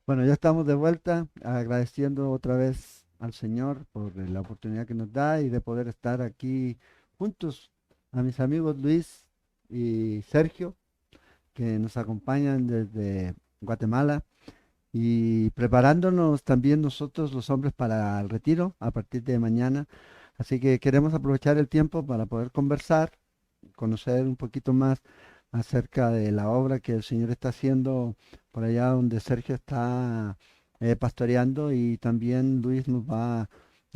Bueno, ya estamos de vuelta, agradeciendo otra vez al Señor por la oportunidad que nos da y de poder estar aquí juntos a mis amigos Luis y Sergio, que nos acompañan desde Guatemala y preparándonos también nosotros los hombres para el retiro a partir de mañana. Así que queremos aprovechar el tiempo para poder conversar, conocer un poquito más acerca de la obra que el Señor está haciendo por allá donde Sergio está pastoreando, y también Luis nos va a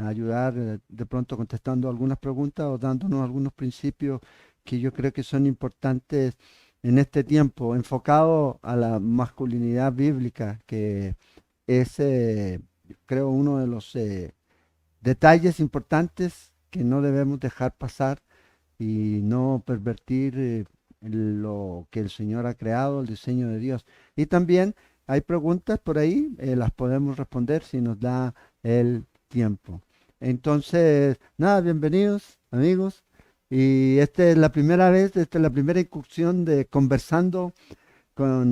ayudar de pronto contestando algunas preguntas o dándonos algunos principios que yo creo que son importantes en este tiempo, enfocado a la masculinidad bíblica, que es, creo, uno de los detalles importantes que no debemos dejar pasar y no pervertir lo que el Señor ha creado, el diseño de Dios. Y también hay preguntas por ahí, las podemos responder si nos da el tiempo. Entonces, nada, bienvenidos amigos. Y esta es la primera vez, esta es la primera incursión de conversando con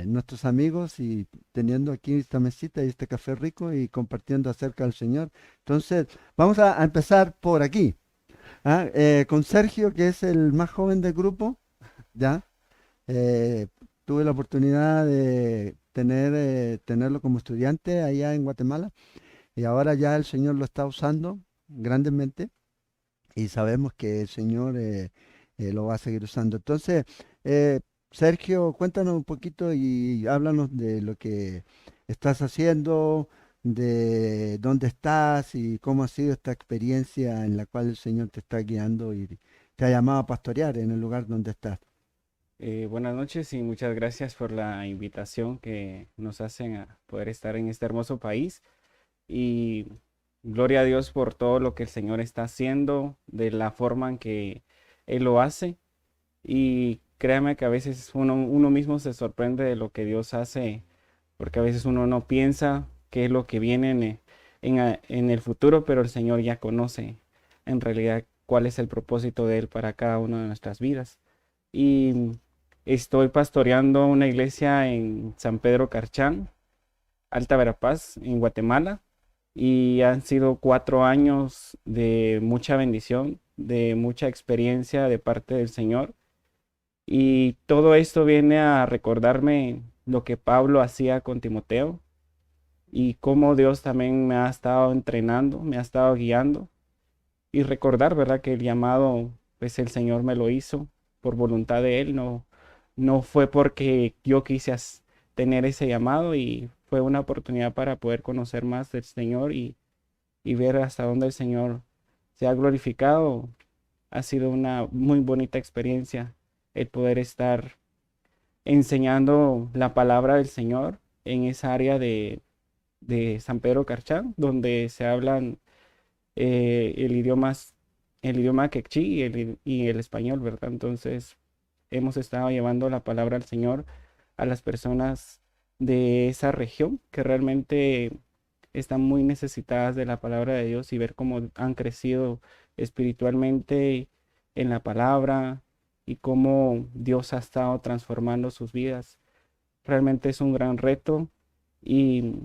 nuestros amigos y teniendo aquí esta mesita y este café rico y compartiendo acerca del Señor. Entonces, vamos a empezar por aquí. Con Sergio, que es el más joven del grupo, ¿ya? Eh, Tuve la oportunidad de tenerlo como estudiante allá en Guatemala, y ahora ya el Señor lo está usando grandemente y sabemos que el Señor lo va a seguir usando. Entonces, eh, Sergio, cuéntanos un poquito y háblanos de lo que estás haciendo, de dónde estás y cómo ha sido esta experiencia en la cual el Señor te está guiando y te ha llamado a pastorear en el lugar donde estás. Buenas noches y muchas gracias por la invitación que nos hacen a poder estar en este hermoso país. Y gloria a Dios por todo lo que el Señor está haciendo, de la forma en que Él lo hace. Y créame que a veces uno mismo se sorprende de lo que Dios hace, porque a veces uno no piensa qué es lo que viene en el futuro, pero el Señor ya conoce en realidad cuál es el propósito de Él para cada una de nuestras vidas. Y estoy pastoreando una iglesia en San Pedro Carchán, Alta Verapaz, en Guatemala, y han sido 4 años de mucha bendición, de mucha experiencia de parte del Señor. Y todo esto viene a recordarme lo que Pablo hacía con Timoteo y cómo Dios también me ha estado entrenando, me ha estado guiando, y recordar, ¿verdad? Que el llamado, pues el Señor me lo hizo por voluntad de Él, no fue porque yo quise tener ese llamado, y fue una oportunidad para poder conocer más del Señor y ver hasta dónde el Señor se ha glorificado. Ha sido una muy bonita experiencia el poder estar enseñando la palabra del Señor en esa área de San Pedro Carchán, donde se hablan el idioma quechí y el español, ¿verdad? Entonces, hemos estado llevando la palabra al Señor a las personas de esa región que realmente están muy necesitadas de la palabra de Dios, y ver cómo han crecido espiritualmente en la palabra y cómo Dios ha estado transformando sus vidas. Realmente es un gran reto, y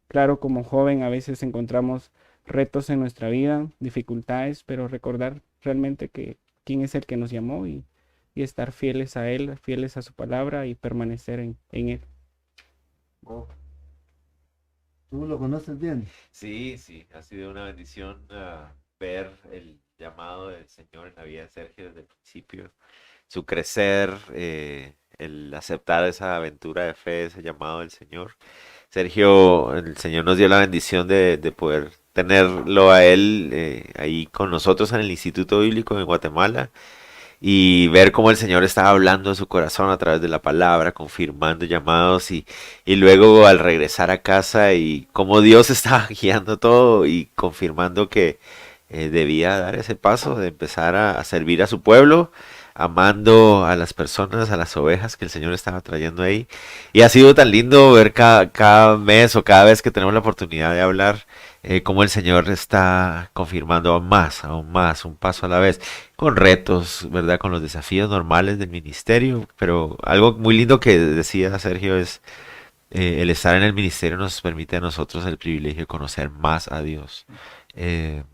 claro, como joven a veces encontramos retos en nuestra vida, dificultades, pero recordar realmente que quién es el que nos llamó, y estar fieles a Él, fieles a su palabra y permanecer en Él. Oh, tú lo conoces bien. Sí, sí, ha sido una bendición ver el llamado del Señor en la vida de Sergio desde el principio, su crecer, el aceptar esa aventura de fe, ese llamado del Señor. Sergio, el Señor nos dio la bendición de poder tenerlo a él ahí con nosotros en el Instituto Bíblico en Guatemala y ver cómo el Señor estaba hablando a su corazón a través de la palabra, confirmando llamados y luego al regresar a casa y cómo Dios estaba guiando todo y confirmando que debía dar ese paso de empezar a servir a su pueblo, amando a las personas, a las ovejas que el Señor estaba trayendo ahí. Y ha sido tan lindo ver cada mes o cada vez que tenemos la oportunidad de hablar, cómo el Señor está confirmando aún más, un paso a la vez, con retos, ¿verdad? Con los desafíos normales del ministerio. Pero algo muy lindo que decía Sergio es el estar en el ministerio nos permite a nosotros el privilegio de conocer más a Dios.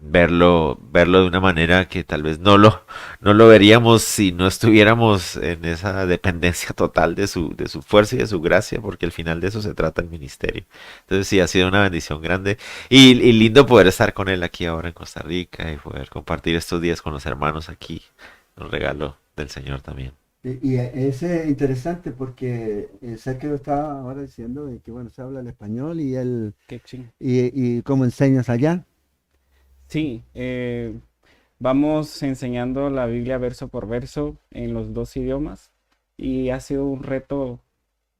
Verlo de una manera que tal vez no lo veríamos si no estuviéramos en esa dependencia total de su fuerza y de su gracia, porque al final de eso se trata el ministerio. Entonces sí, ha sido una bendición grande y lindo poder estar con él aquí ahora en Costa Rica y poder compartir estos días con los hermanos aquí. Un regalo del Señor también. Y es interesante porque Sergio estaba ahora diciendo de que, bueno, se habla el español y él, Qué ching. y cómo enseñas allá. Sí, vamos enseñando la Biblia verso por verso en los dos idiomas y ha sido un reto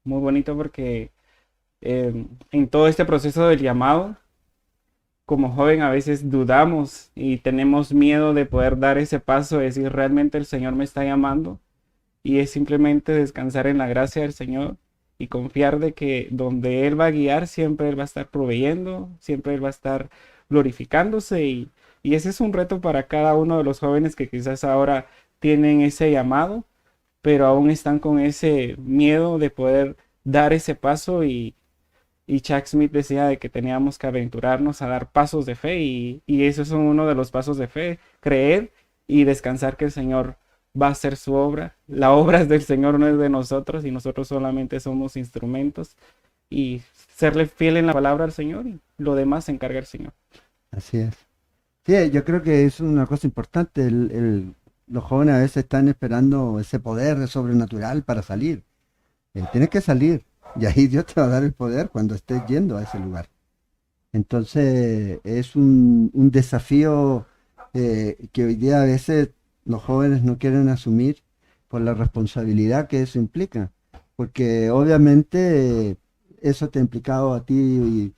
muy bonito porque en todo este proceso del llamado, como joven a veces dudamos y tenemos miedo de poder dar ese paso, de decir realmente el Señor me está llamando y es simplemente descansar en la gracia del Señor y confiar de que donde Él va a guiar, siempre Él va a estar proveyendo, siempre Él va a estar glorificándose y ese es un reto para cada uno de los jóvenes que quizás ahora tienen ese llamado, pero aún están con ese miedo de poder dar ese paso y Chuck Smith decía de que teníamos que aventurarnos a dar pasos de fe y esos son uno de los pasos de fe, creer y descansar que el Señor va a hacer su obra. La obra es del Señor, no es de nosotros y nosotros solamente somos instrumentos y serle fiel en la palabra al Señor y lo demás se encarga el Señor. Así es. Sí, yo creo que es una cosa importante. Los jóvenes a veces están esperando ese poder sobrenatural para salir. Tienes que salir y ahí Dios te va a dar el poder cuando estés yendo a ese lugar. Entonces es un desafío que hoy día a veces los jóvenes no quieren asumir por la responsabilidad que eso implica, porque obviamente eso te ha implicado a ti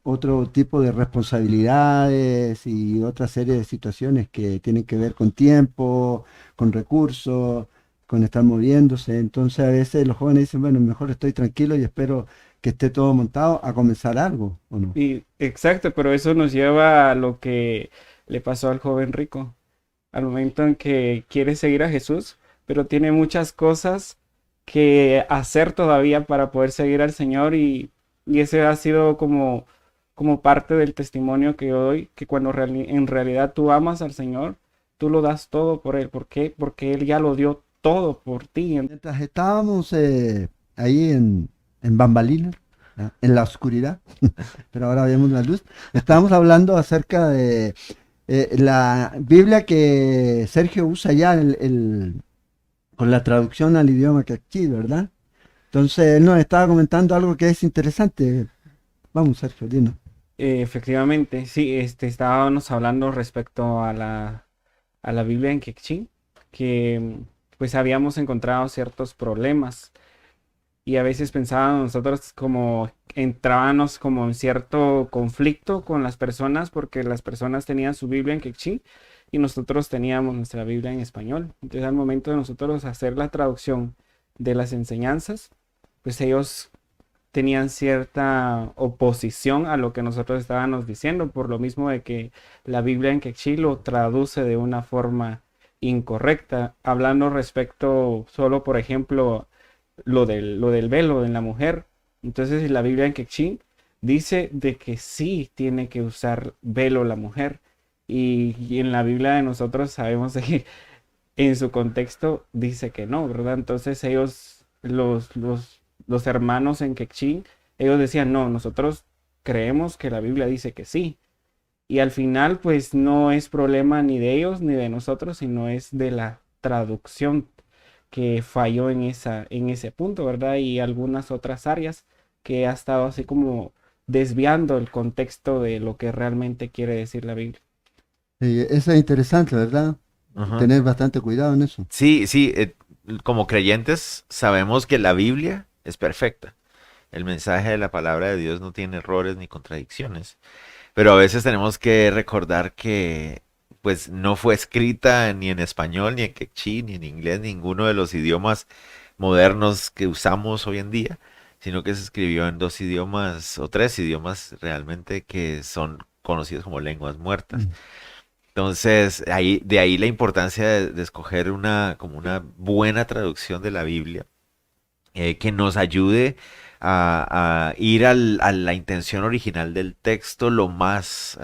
otro tipo de responsabilidades y otra serie de situaciones que tienen que ver con tiempo, con recursos, con estar moviéndose. Entonces a veces los jóvenes dicen, bueno, mejor estoy tranquilo y espero que esté todo montado a comenzar algo, ¿o no? Y exacto, pero eso nos lleva a lo que le pasó al joven rico, al momento en que quiere seguir a Jesús, pero tiene muchas cosas que hacer todavía para poder seguir al Señor y ese ha sido como parte del testimonio que doy, que cuando en realidad tú amas al Señor, tú lo das todo por Él. ¿Por qué? Porque Él ya lo dio todo por ti. Mientras estábamos ahí en bambalinas, ¿ah? En la oscuridad, pero ahora vemos la luz, estábamos hablando acerca de la Biblia que Sergio usa ya con la traducción al idioma quechí, ¿verdad? Entonces él nos estaba comentando algo que es interesante. Vamos, Sergio, dinos. Efectivamente, sí, estábamos hablando respecto a la Biblia en Quechí, que pues habíamos encontrado ciertos problemas y a veces pensábamos nosotros como entrábamos como en cierto conflicto con las personas porque las personas tenían su Biblia en quechí y nosotros teníamos nuestra Biblia en español. Entonces al momento de nosotros hacer la traducción de las enseñanzas, pues ellos tenían cierta oposición a lo que nosotros estábamos diciendo, por lo mismo de que la Biblia en quechí lo traduce de una forma incorrecta, hablando respecto solo, por ejemplo, lo del velo en la mujer. Entonces, la Biblia en quechí dice de que sí tiene que usar velo la mujer. Y en la Biblia de nosotros sabemos de que en su contexto dice que no, ¿verdad? Entonces ellos, los hermanos en quechí, ellos decían, no, nosotros creemos que la Biblia dice que sí. Y al final, pues no es problema ni de ellos ni de nosotros, sino es de la traducción que falló en ese punto, ¿verdad? Y algunas otras áreas que ha estado así como desviando el contexto de lo que realmente quiere decir la Biblia. Eso es interesante, ¿verdad? Ajá. Tener bastante cuidado en eso. Sí, sí, como creyentes sabemos que la Biblia es perfecta. El mensaje de la palabra de Dios no tiene errores ni contradicciones. Pero a veces tenemos que recordar que pues no fue escrita ni en español, ni en quechí, ni en inglés, ninguno de los idiomas modernos que usamos hoy en día, sino que se escribió en dos idiomas o tres idiomas realmente que son conocidos como lenguas muertas. Mm. Entonces, de ahí la importancia de escoger como una buena traducción de la Biblia que nos ayude a ir a la intención original del texto lo más,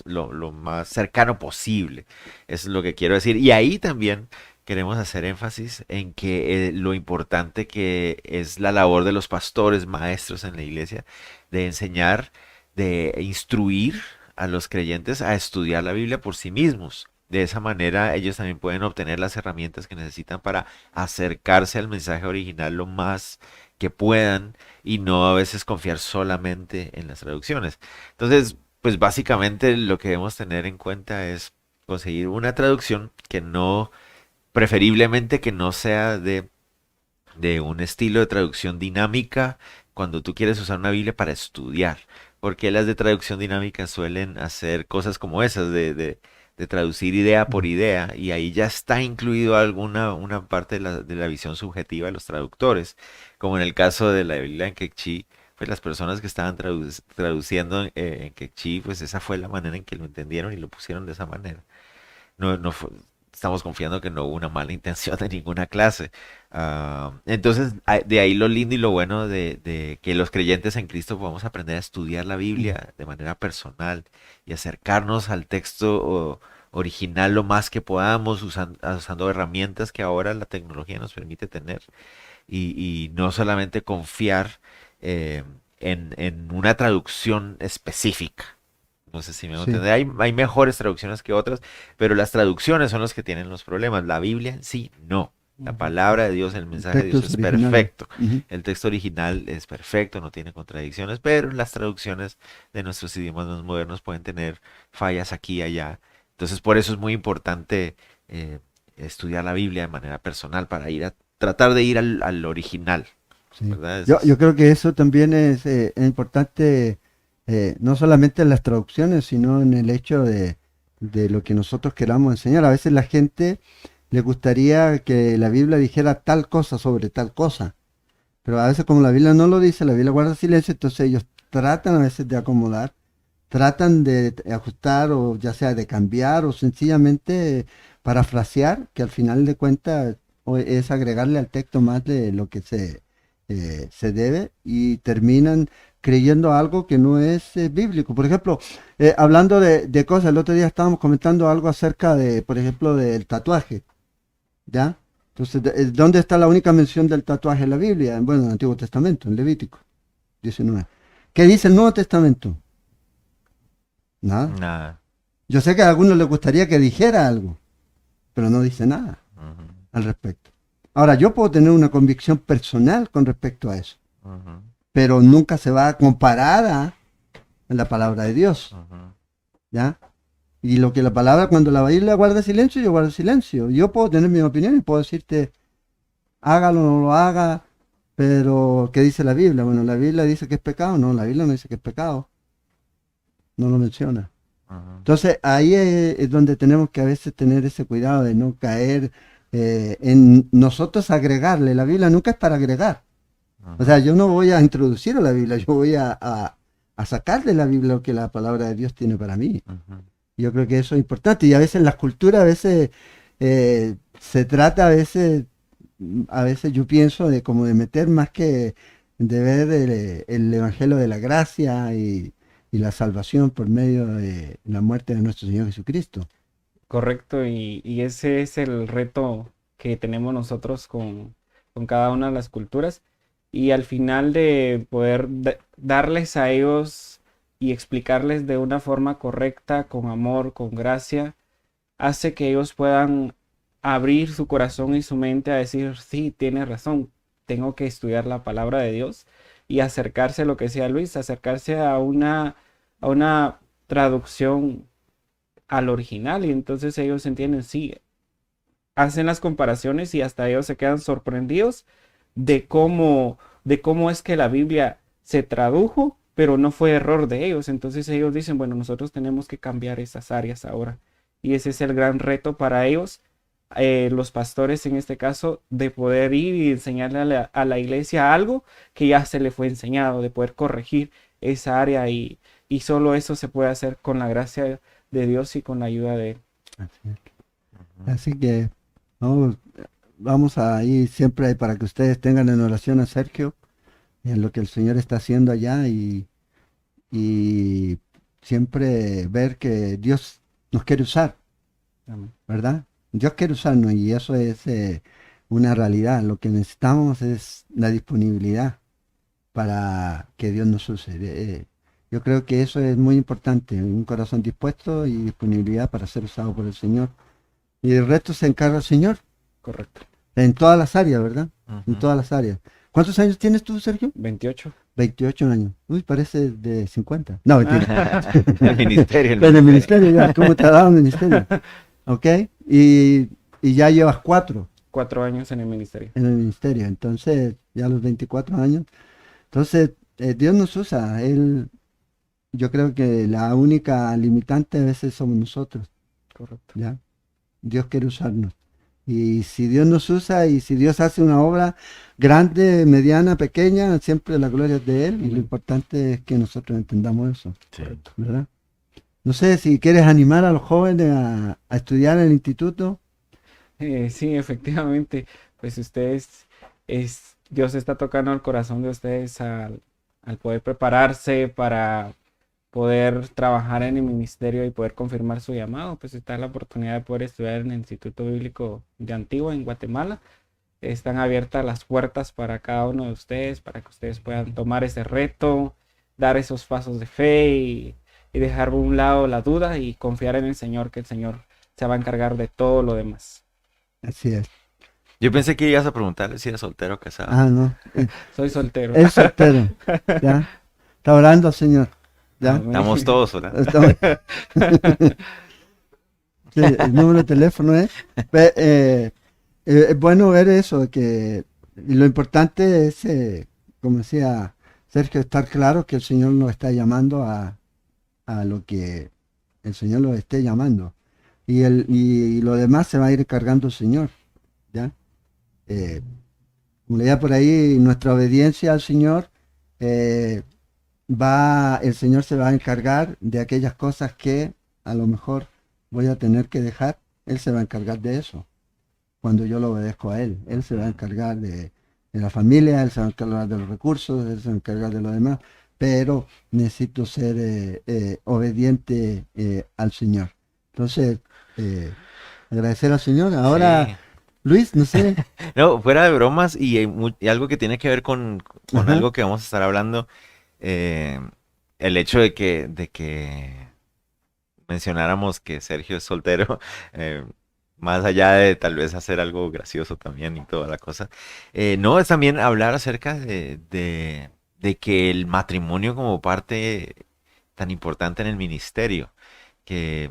lo más cercano posible. Eso es lo que quiero decir. Y ahí también queremos hacer énfasis en que lo importante que es la labor de los pastores, maestros en la iglesia, de enseñar, de instruir a los creyentes a estudiar la Biblia por sí mismos. De esa manera ellos también pueden obtener las herramientas que necesitan para acercarse al mensaje original lo más que puedan y no a veces confiar solamente en las traducciones. Entonces, pues básicamente lo que debemos tener en cuenta es conseguir una traducción que no, preferiblemente que no sea de un estilo de traducción dinámica cuando tú quieres usar una Biblia para estudiar, porque las de traducción dinámica suelen hacer cosas como esas, de traducir idea por idea, y ahí ya está incluido alguna una parte de la visión subjetiva de los traductores, como en el caso de la Biblia en quechí. Pues las personas que estaban traduciendo en quechí, pues esa fue la manera en que lo entendieron y lo pusieron de esa manera. Estamos confiando que no hubo una mala intención de ninguna clase. Entonces, de ahí lo lindo y lo bueno de que los creyentes en Cristo podamos aprender a estudiar la Biblia de manera personal y acercarnos al texto original lo más que podamos, usando herramientas que ahora la tecnología nos permite tener y no solamente confiar en una traducción específica. No sé si me Sí, entiende. Hay mejores traducciones que otras, pero las traducciones son las que tienen los problemas. La Biblia en sí, no. La Ujú. palabra de Dios, el mensaje de Dios textos es originales. perfecto. Ujú. El texto original es perfecto, no tiene contradicciones, pero las traducciones de nuestros idiomas más modernos pueden tener fallas aquí y allá. Entonces, por eso es muy importante estudiar la Biblia de manera personal para tratar de ir al original, Sí. ¿verdad? Yo creo que eso también es importante, no solamente en las traducciones, sino en el hecho de lo que nosotros queramos enseñar. A veces la gente le gustaría que la Biblia dijera tal cosa sobre tal cosa, pero a veces como la Biblia no lo dice, la Biblia guarda silencio, entonces ellos tratan a veces de acomodar, tratan de ajustar o ya sea de cambiar o sencillamente parafrasear, que al final de cuentas es agregarle al texto más de lo que se debe y terminan creyendo algo que no es bíblico. Por ejemplo, hablando de cosas, el otro día estábamos comentando algo acerca de, por ejemplo, del tatuaje, ¿ya? Entonces, ¿dónde está la única mención del tatuaje en la Biblia? Bueno, en el Antiguo Testamento, en Levítico 19. ¿Qué dice el Nuevo Testamento? Nada. Nada. Yo sé que a algunos les gustaría que dijera algo, pero no dice nada Ujú, al respecto. Ahora, yo puedo tener una convicción personal con respecto a eso, ujú, pero nunca se va a comparar a la palabra de Dios, ujú, ¿ya? Y lo que la palabra, cuando la Biblia guarda silencio, yo guardo silencio. Yo puedo tener mi opinión y puedo decirte, hágalo o no lo haga, pero ¿qué dice la Biblia? Bueno, la Biblia dice que es pecado, no, la Biblia no dice que es pecado, no lo menciona. ujú, Entonces ahí es donde tenemos que a veces tener ese cuidado de no caer en nosotros agregarle. La Biblia nunca es para agregar. O ujú, sea, yo no voy a introducir a la Biblia, yo voy a sacar de la Biblia lo que la palabra de Dios tiene para mí. ujú, Yo creo que eso es importante. Y a veces en las culturas, a veces se trata, a veces yo pienso de como de meter más que de ver el Evangelio de la gracia y la salvación por medio de la muerte de nuestro Señor Jesucristo. Correcto, y ese es el reto que tenemos nosotros con cada una de las culturas. Y al final de poder darles a ellos y explicarles de una forma correcta, con amor, con gracia, hace que ellos puedan abrir su corazón y su mente a decir, sí, tienes razón, tengo que estudiar la palabra de Dios y acercarse a lo que decía Luis, acercarse a una traducción al original y entonces ellos entienden, sí, hacen las comparaciones y hasta ellos se quedan sorprendidos de cómo es que la Biblia se tradujo, pero no fue error de ellos. Entonces ellos dicen, bueno, nosotros tenemos que cambiar esas áreas ahora. Y ese es el gran reto para ellos, los pastores en este caso, de poder ir y enseñarle a la iglesia algo que ya se le fue enseñado, de poder corregir esa área y solo eso se puede hacer con la gracia de Dios y con la ayuda de Él. Así es. ujú. Así que vamos a ir siempre para que ustedes tengan en oración a Sergio, en lo que el Señor está haciendo allá y siempre ver que Dios nos quiere usar, Amén. ¿verdad? Dios quiere usarnos y eso es una realidad. Lo que necesitamos es la disponibilidad para que Dios nos use. Yo creo que eso es muy importante, un corazón dispuesto y disponibilidad para ser usado por el Señor. Y el resto se encarga el Señor Correcto. en todas las áreas, ¿verdad? En Ujú. todas las áreas. ¿Cuántos años tienes tú, Sergio? 28. 28 años. Uy, parece de 50. No, mentira. El ministerio, el En el ministerio. ministerio ya, ¿cómo te ha dado el ministerio? ¿Ok? Y ya llevas 4 4 años en el ministerio. en el ministerio, entonces ya a los 24 años. Entonces, Dios nos usa. Yo creo que la única limitante a veces somos nosotros, Correcto. ¿ya? Dios quiere usarnos. Y si Dios nos usa y si Dios hace una obra grande, mediana, pequeña, siempre la gloria es de Él y lo Amén. importante es que nosotros entendamos eso, Sí. ¿verdad? No sé si quieres animar a los jóvenes a estudiar en el instituto. Sí, efectivamente, pues Dios está tocando el corazón de ustedes al poder prepararse para poder trabajar en el ministerio y poder confirmar su llamado, pues está la oportunidad de poder estudiar en el Instituto Bíblico de Antigua en Guatemala. Están abiertas las puertas para cada uno de ustedes, para que ustedes puedan tomar ese reto, dar esos pasos de fe y dejar a un lado la duda y confiar en el Señor, que el Señor se va a encargar de todo lo demás. Así es. Yo pensé que ibas a preguntarle si era soltero o casado. Ah, no. Soy soltero. Es soltero. ¿Ya? Está orando al Señor. ¿Ya? Amén. Estamos todos, ¿verdad? Estamos- Sí, el número de teléfono es. Es bueno ver eso, que y lo importante es, como decía Sergio, estar claro que el Señor nos está llamando a lo que el Señor lo esté llamando. Y lo demás se va a ir cargando el Señor. ¿Ya? Eh, Como leía por ahí, nuestra obediencia al Señor, eh, el Señor se va a encargar de aquellas cosas que a lo mejor voy a tener que dejar. Él se va a encargar de eso. Cuando yo lo obedezco a Él, Él se va a encargar de la familia, Él se va a encargar de los recursos, Él se va a encargar de lo demás. Pero necesito ser obediente al Señor. Entonces, agradecer al Señor. Ahora, Sí. Luis, no sé. No, fuera de bromas y algo que tiene que ver con Ajá. algo que vamos a estar hablando, eh, el hecho de que mencionáramos que Sergio es soltero, eh, más allá de tal vez hacer algo gracioso también y toda la cosa, no, es también hablar acerca de que el matrimonio como parte tan importante en el ministerio, que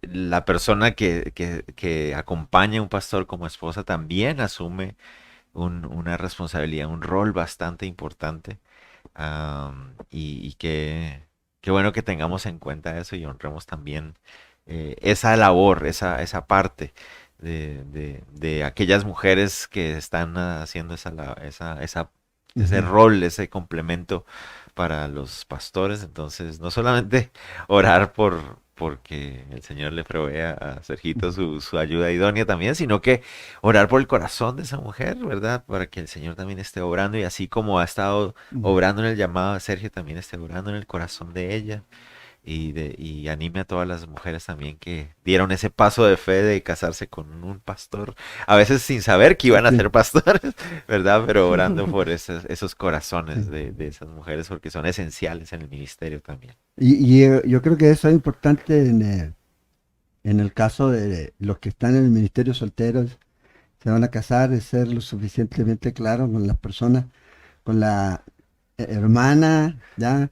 la persona que acompaña a un pastor como esposa también asume una responsabilidad, un rol bastante importante. Y qué bueno que tengamos en cuenta eso y honremos también esa labor, esa parte de aquellas mujeres que están haciendo ese Ujú. rol, ese complemento para los pastores. Entonces, no solamente orar porque el Señor le provea a Sergito su ayuda idónea también, sino que orar por el corazón de esa mujer, ¿verdad? Para que el Señor también esté obrando y así como ha estado obrando en el llamado de Sergio, también esté obrando en el corazón de ella y anime a todas las mujeres también que dieron ese paso de fe de casarse con un pastor, a veces sin saber que iban a Sí, ser pastores, ¿verdad? Pero orando por esos corazones sí. de esas mujeres porque son esenciales en el ministerio también. Yo creo que eso es importante en el caso de los que están en el ministerio solteros, se van a casar, es ser lo suficientemente claro con las personas, con la hermana, ya,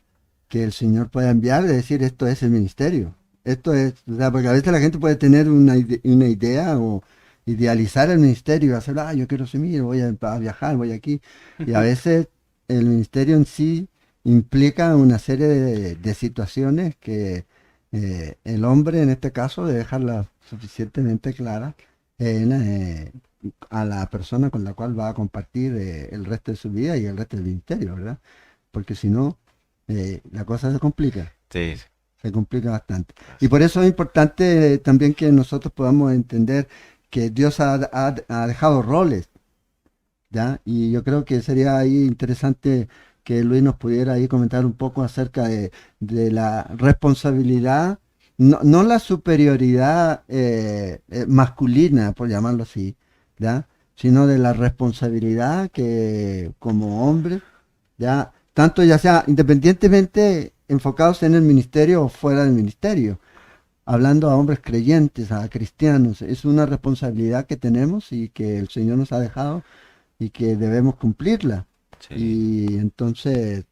que el Señor pueda enviar, de decir, esto es el ministerio. Esto es, o sea, porque a veces la gente puede tener una idea o idealizar el ministerio y hacer, yo quiero ser voy a viajar, voy aquí. Y a veces el ministerio en sí implica una serie de situaciones que el hombre, en este caso, debe dejarla suficientemente clara en, a la persona con la cual va a compartir el resto de su vida y el resto del ministerio, ¿verdad? Porque si no, la cosa Sí, sí, se complica bastante. Y así por es. eso es importante también que nosotros podamos entender que Dios ha dejado roles ¿ya? Y yo creo que sería ahí interesante que Luis nos pudiera ahí comentar un poco acerca de la responsabilidad, no la superioridad masculina, por llamarlo así, ¿ya? Sino de la responsabilidad que como hombre, ¿ya? Tanto ya sea independientemente enfocados en el ministerio o fuera del ministerio, hablando a hombres creyentes, a cristianos, es una responsabilidad que tenemos y que el Señor nos ha dejado y que debemos cumplirla. Sí. Y entonces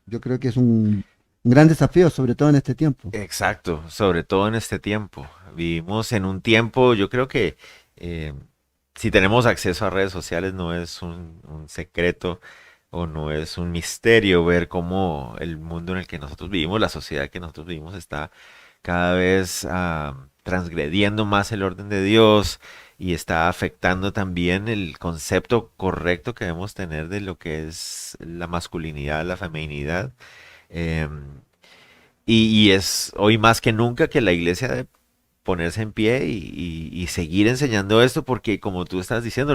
yo creo que es un gran desafío, sobre todo en este tiempo. Exacto, sobre todo en este tiempo. Vivimos en un tiempo, yo creo que eh, si tenemos acceso a redes sociales no es un secreto o no es un misterio ver cómo el mundo en el que nosotros vivimos, la sociedad que nosotros vivimos está cada vez transgrediendo más el orden de Dios y está afectando también el concepto correcto que debemos tener de lo que es la masculinidad, la feminidad. Em, y es hoy más que nunca que la iglesia debe ponerse en pie y seguir enseñando esto porque como tú estás diciendo,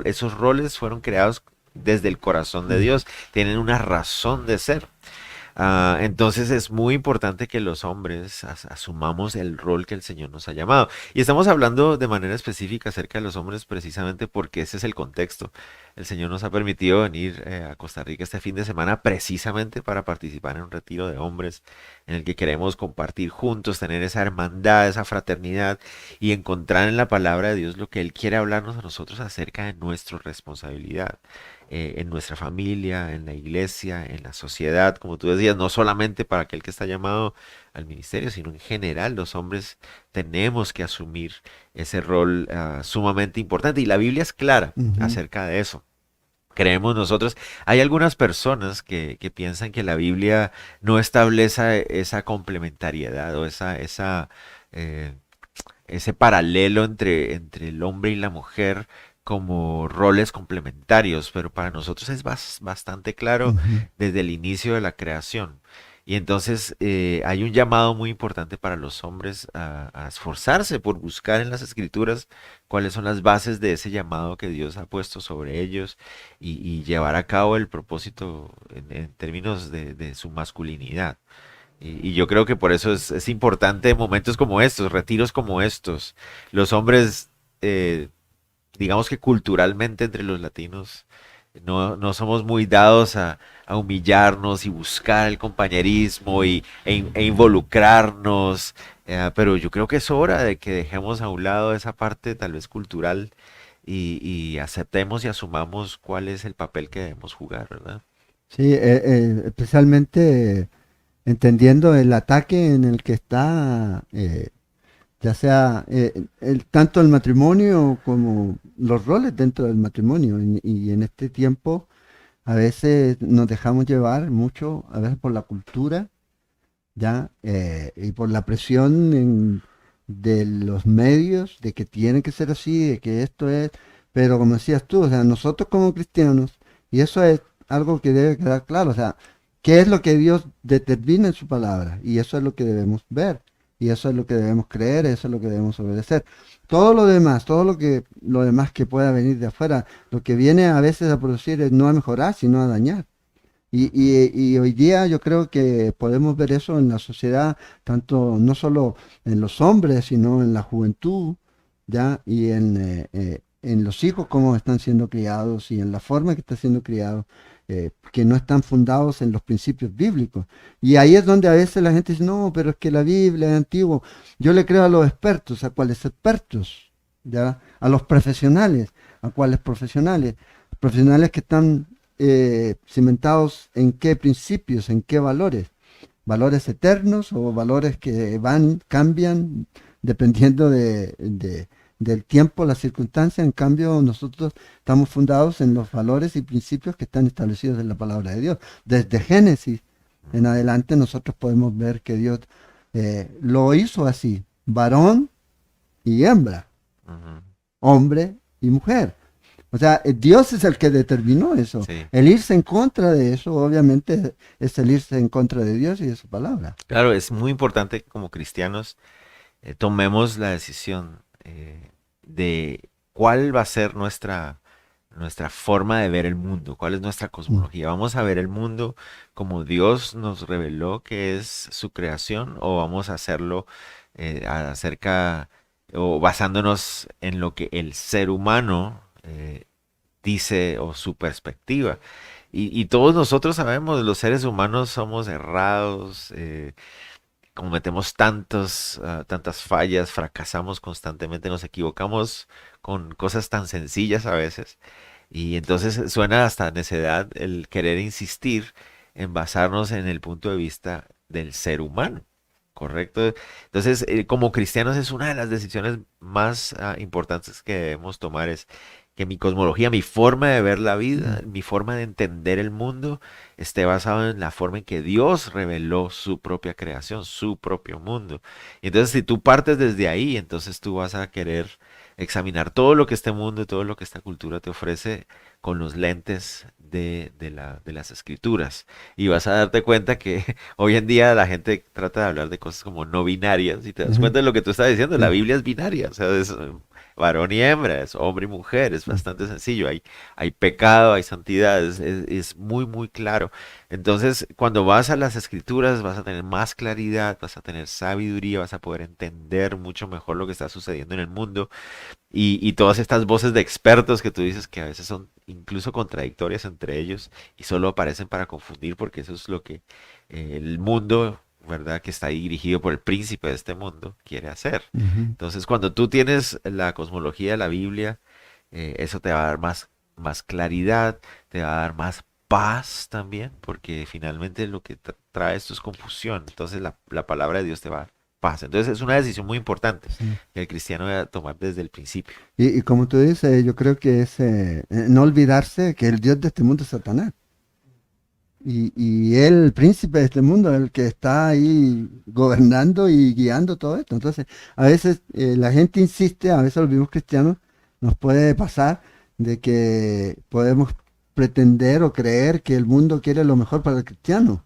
esos roles fueron creados desde el corazón de Ujú, Dios, tienen una razón de ser. Entonces es muy importante que los hombres asumamos el rol que el Señor nos ha llamado. Y estamos hablando de manera específica acerca de los hombres precisamente porque ese es el contexto. El Señor nos ha permitido venir a Costa Rica este fin de semana precisamente para participar en un retiro de hombres en el que queremos compartir juntos, tener esa hermandad, esa fraternidad y encontrar en la palabra de Dios lo que Él quiere hablarnos a nosotros acerca de nuestra responsabilidad en nuestra familia, en la iglesia, en la sociedad, como tú decías, no solamente para aquel que está llamado al ministerio, sino en general los hombres tenemos que asumir ese rol sumamente importante y la Biblia es clara ujú, acerca de eso. Creemos nosotros, hay algunas personas que piensan que la Biblia no establece esa complementariedad o eh, ese paralelo entre el hombre y la mujer como roles complementarios, pero para nosotros es bastante claro ujú. desde el inicio de la creación. Y entonces hay un llamado muy importante para los hombres a esforzarse por buscar en las escrituras cuáles son las bases de ese llamado que Dios ha puesto sobre ellos y llevar a cabo el propósito en términos de su masculinidad. Y yo creo que por eso es importante momentos como estos, retiros como estos. Los hombres, eh, digamos que culturalmente entre los latinos, no somos muy dados a humillarnos y buscar el compañerismo e involucrarnos, pero yo creo que es hora de que dejemos a un lado esa parte tal vez cultural y aceptemos y asumamos cuál es el papel que debemos jugar, ¿verdad? Sí, especialmente entendiendo el ataque en el que está, ya sea tanto el matrimonio como los roles dentro del matrimonio. Y en este tiempo a veces nos dejamos llevar mucho, a veces por la cultura, ya, y por la presión de los medios, de que tiene que ser así, de que esto es, pero como decías tú, o sea, nosotros como cristianos, y eso es algo que debe quedar claro, o sea, qué es lo que Dios determina en su palabra, y eso es lo que debemos ver, y eso es lo que debemos creer, eso es lo que debemos obedecer. Todo lo demás, lo demás que pueda venir de afuera, lo que viene a veces a producir es no a mejorar, sino a dañar. Y hoy día yo creo que podemos ver eso en la sociedad, tanto no solo en los hombres, sino en la juventud, ¿ya? Y en los hijos, cómo están siendo criados y en la forma que están siendo criados, que no están fundados en los principios bíblicos. Y ahí es donde a veces la gente dice, no, pero es que la Biblia es antigua. Yo le creo a los expertos, ¿a cuáles expertos? ¿Ya? A los profesionales, ¿a cuáles profesionales? Profesionales que están cimentados en qué principios, en qué valores, valores eternos o valores que van, cambian dependiendo del tiempo, las circunstancias. En cambio, nosotros estamos fundados en los valores y principios que están establecidos en la palabra de Dios. Desde Génesis en adelante nosotros podemos ver que Dios lo hizo así, varón y hembra, Ujú. hombre y mujer. O sea, Dios es el que determinó eso. Sí. El irse en contra de eso, obviamente, es el irse en contra de Dios y de su palabra. Claro, es muy importante que como cristianos tomemos la decisión de cuál va a ser nuestra forma de ver el mundo, cuál es nuestra cosmología. ¿Vamos a ver el mundo como Dios nos reveló que es su creación o vamos a hacerlo acerca o basándonos en lo que el ser humano dice o su perspectiva? Y todos nosotros sabemos, los seres humanos somos errados, cometemos tantas fallas, fracasamos constantemente, nos equivocamos con cosas tan sencillas a veces. Y entonces suena hasta necedad el querer insistir en basarnos en el punto de vista del ser humano, ¿correcto? Entonces, como cristianos es una de las decisiones más importantes que debemos tomar es que mi cosmología, mi forma de ver la vida, mi forma de entender el mundo, esté basado en la forma en que Dios reveló su propia creación, su propio mundo. Y entonces, si tú partes desde ahí, entonces tú vas a querer examinar todo lo que este mundo y todo lo que esta cultura te ofrece con los lentes de las escrituras. Y vas a darte cuenta que hoy en día la gente trata de hablar de cosas como no binarias. Y te das Ujú, cuenta de lo que tú estás diciendo, la sí, Biblia es binaria. O sea, es varón y hembra, es hombre y mujer, es bastante sencillo. Hay pecado, hay santidad, es muy, muy claro. Entonces, cuando vas a las escrituras, vas a tener más claridad, vas a tener sabiduría, vas a poder entender mucho mejor lo que está sucediendo en el mundo y todas estas voces de expertos que tú dices que a veces son incluso contradictorias entre ellos y solo aparecen para confundir porque eso es lo que el mundo, ¿verdad? Que está ahí dirigido por el príncipe de este mundo, quiere hacer. ujú. Entonces, cuando tú tienes la cosmología de la Biblia, eso te va a dar más claridad, te va a dar más paz también, porque finalmente lo que trae esto es confusión. Entonces, la palabra de Dios te va a dar paz. Entonces, es una decisión muy importante Sí. que el cristiano debe tomar desde el principio. Y como tú dices, yo creo que es no olvidarse que el Dios de este mundo es Satanás. Y él, el príncipe de este mundo, el que está ahí gobernando y guiando todo esto. Entonces, a veces la gente insiste, a veces los mismos cristianos, nos puede pasar de que podemos pretender o creer que el mundo quiere lo mejor para el cristiano,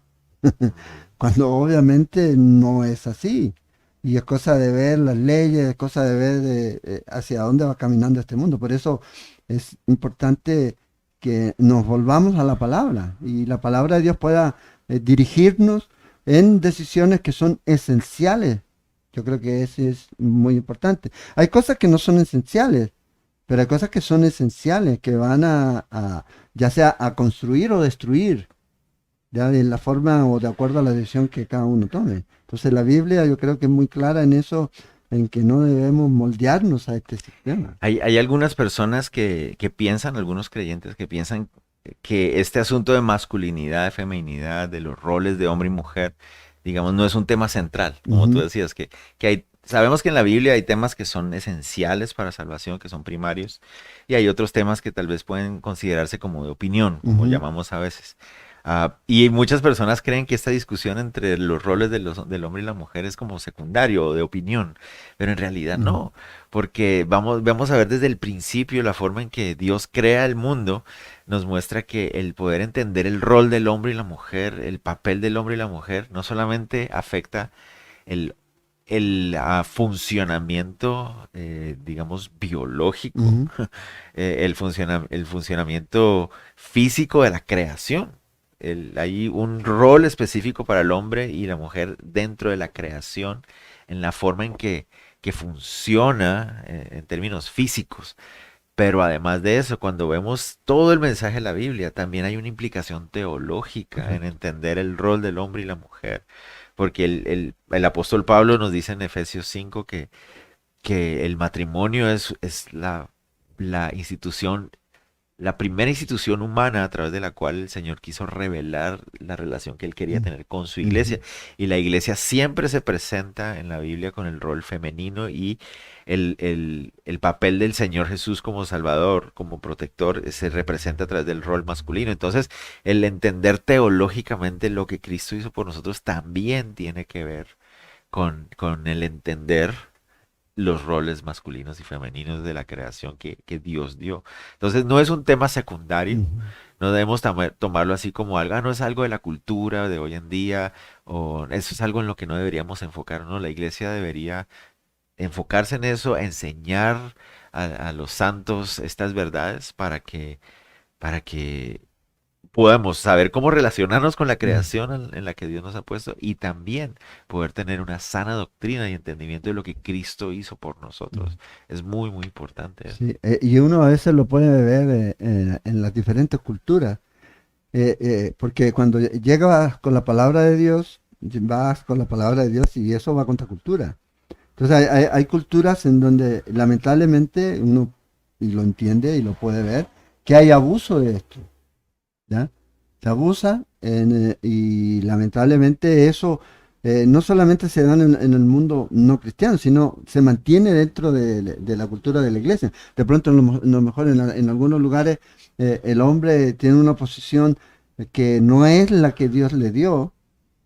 cuando obviamente no es así. Y es cosa de ver las leyes, es cosa de ver hacia dónde va caminando este mundo. Por eso es importante que nos volvamos a la palabra y la palabra de Dios pueda dirigirnos en decisiones que son esenciales. Yo creo que eso es muy importante. Hay cosas que no son esenciales, pero hay cosas que son esenciales, que van ya sea a construir o destruir, ya de la forma o de acuerdo a la decisión que cada uno tome. Entonces la Biblia yo creo que es muy clara en eso, en que no debemos moldearnos a este sistema. Hay algunas personas que piensan, algunos creyentes que piensan que este asunto de masculinidad, de feminidad, de los roles de hombre y mujer, digamos, no es un tema central, como tú Ujú, decías, que sabemos que en la Biblia hay temas que son esenciales para salvación, que son primarios, y hay otros temas que tal vez pueden considerarse como de opinión, como ujú, llamamos a veces. Y muchas personas creen que esta discusión entre los roles del hombre y la mujer es como secundario o de opinión, pero en realidad ujú, no, porque vamos a ver desde el principio la forma en que Dios crea el mundo, nos muestra que el poder entender el rol del hombre y la mujer, el papel del hombre y la mujer, no solamente afecta el, el funcionamiento, digamos, biológico, ujú, el funcionamiento físico de la creación. Hay un rol específico para el hombre y la mujer dentro de la creación, en la forma en que funciona en términos físicos. Pero además de eso, cuando vemos todo el mensaje de la Biblia, también hay una implicación teológica en correcto. entender el rol del hombre y la mujer. Porque el apóstol Pablo nos dice en Efesios 5 que el matrimonio es la institución, la primera institución humana a través de la cual el Señor quiso revelar la relación que él quería Mm, tener con su ujú, iglesia. Y la iglesia siempre se presenta en la Biblia con el rol femenino y el papel del Señor Jesús como Salvador, como protector, se representa a través del rol masculino. Entonces, el entender teológicamente lo que Cristo hizo por nosotros también tiene que ver con el entender los roles masculinos y femeninos de la creación que Dios dio. Entonces no es un tema secundario, ujú. no debemos tomarlo así como algo, no es algo de la cultura de hoy en día, o eso es algo en lo que no deberíamos enfocar, ¿no? La iglesia debería enfocarse en eso, enseñar a los santos estas verdades para que podamos saber cómo relacionarnos con la creación en la que Dios nos ha puesto y también poder tener una sana doctrina y entendimiento de lo que Cristo hizo por nosotros. Es muy, muy importante eso. Sí, y uno a veces lo puede ver en las diferentes culturas, porque cuando llegas con la palabra de Dios, vas con la palabra de Dios y eso va contra cultura. Entonces hay culturas en donde lamentablemente uno y lo entiende y lo puede ver, que hay abuso de esto, ¿ya? Se abusa y lamentablemente eso no solamente se da en el mundo no cristiano, sino se mantiene dentro de la cultura de la iglesia. De pronto, lo mejor en algunos lugares el hombre tiene una posición que no es la que Dios le dio,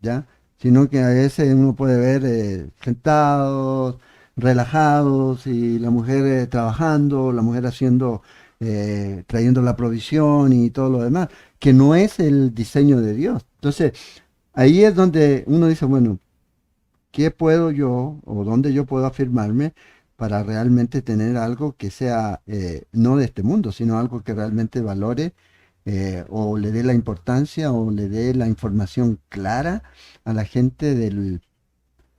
¿ya? Sino que a veces uno puede ver sentados, relajados, y la mujer trabajando, la mujer haciendo, trayendo la provisión y todo lo demás, que no es el diseño de Dios. Entonces, ahí es donde uno dice, bueno, ¿qué puedo yo o dónde yo puedo afirmarme para realmente tener algo que sea no de este mundo, sino algo que realmente valore o le dé la importancia o le dé la información clara a la gente del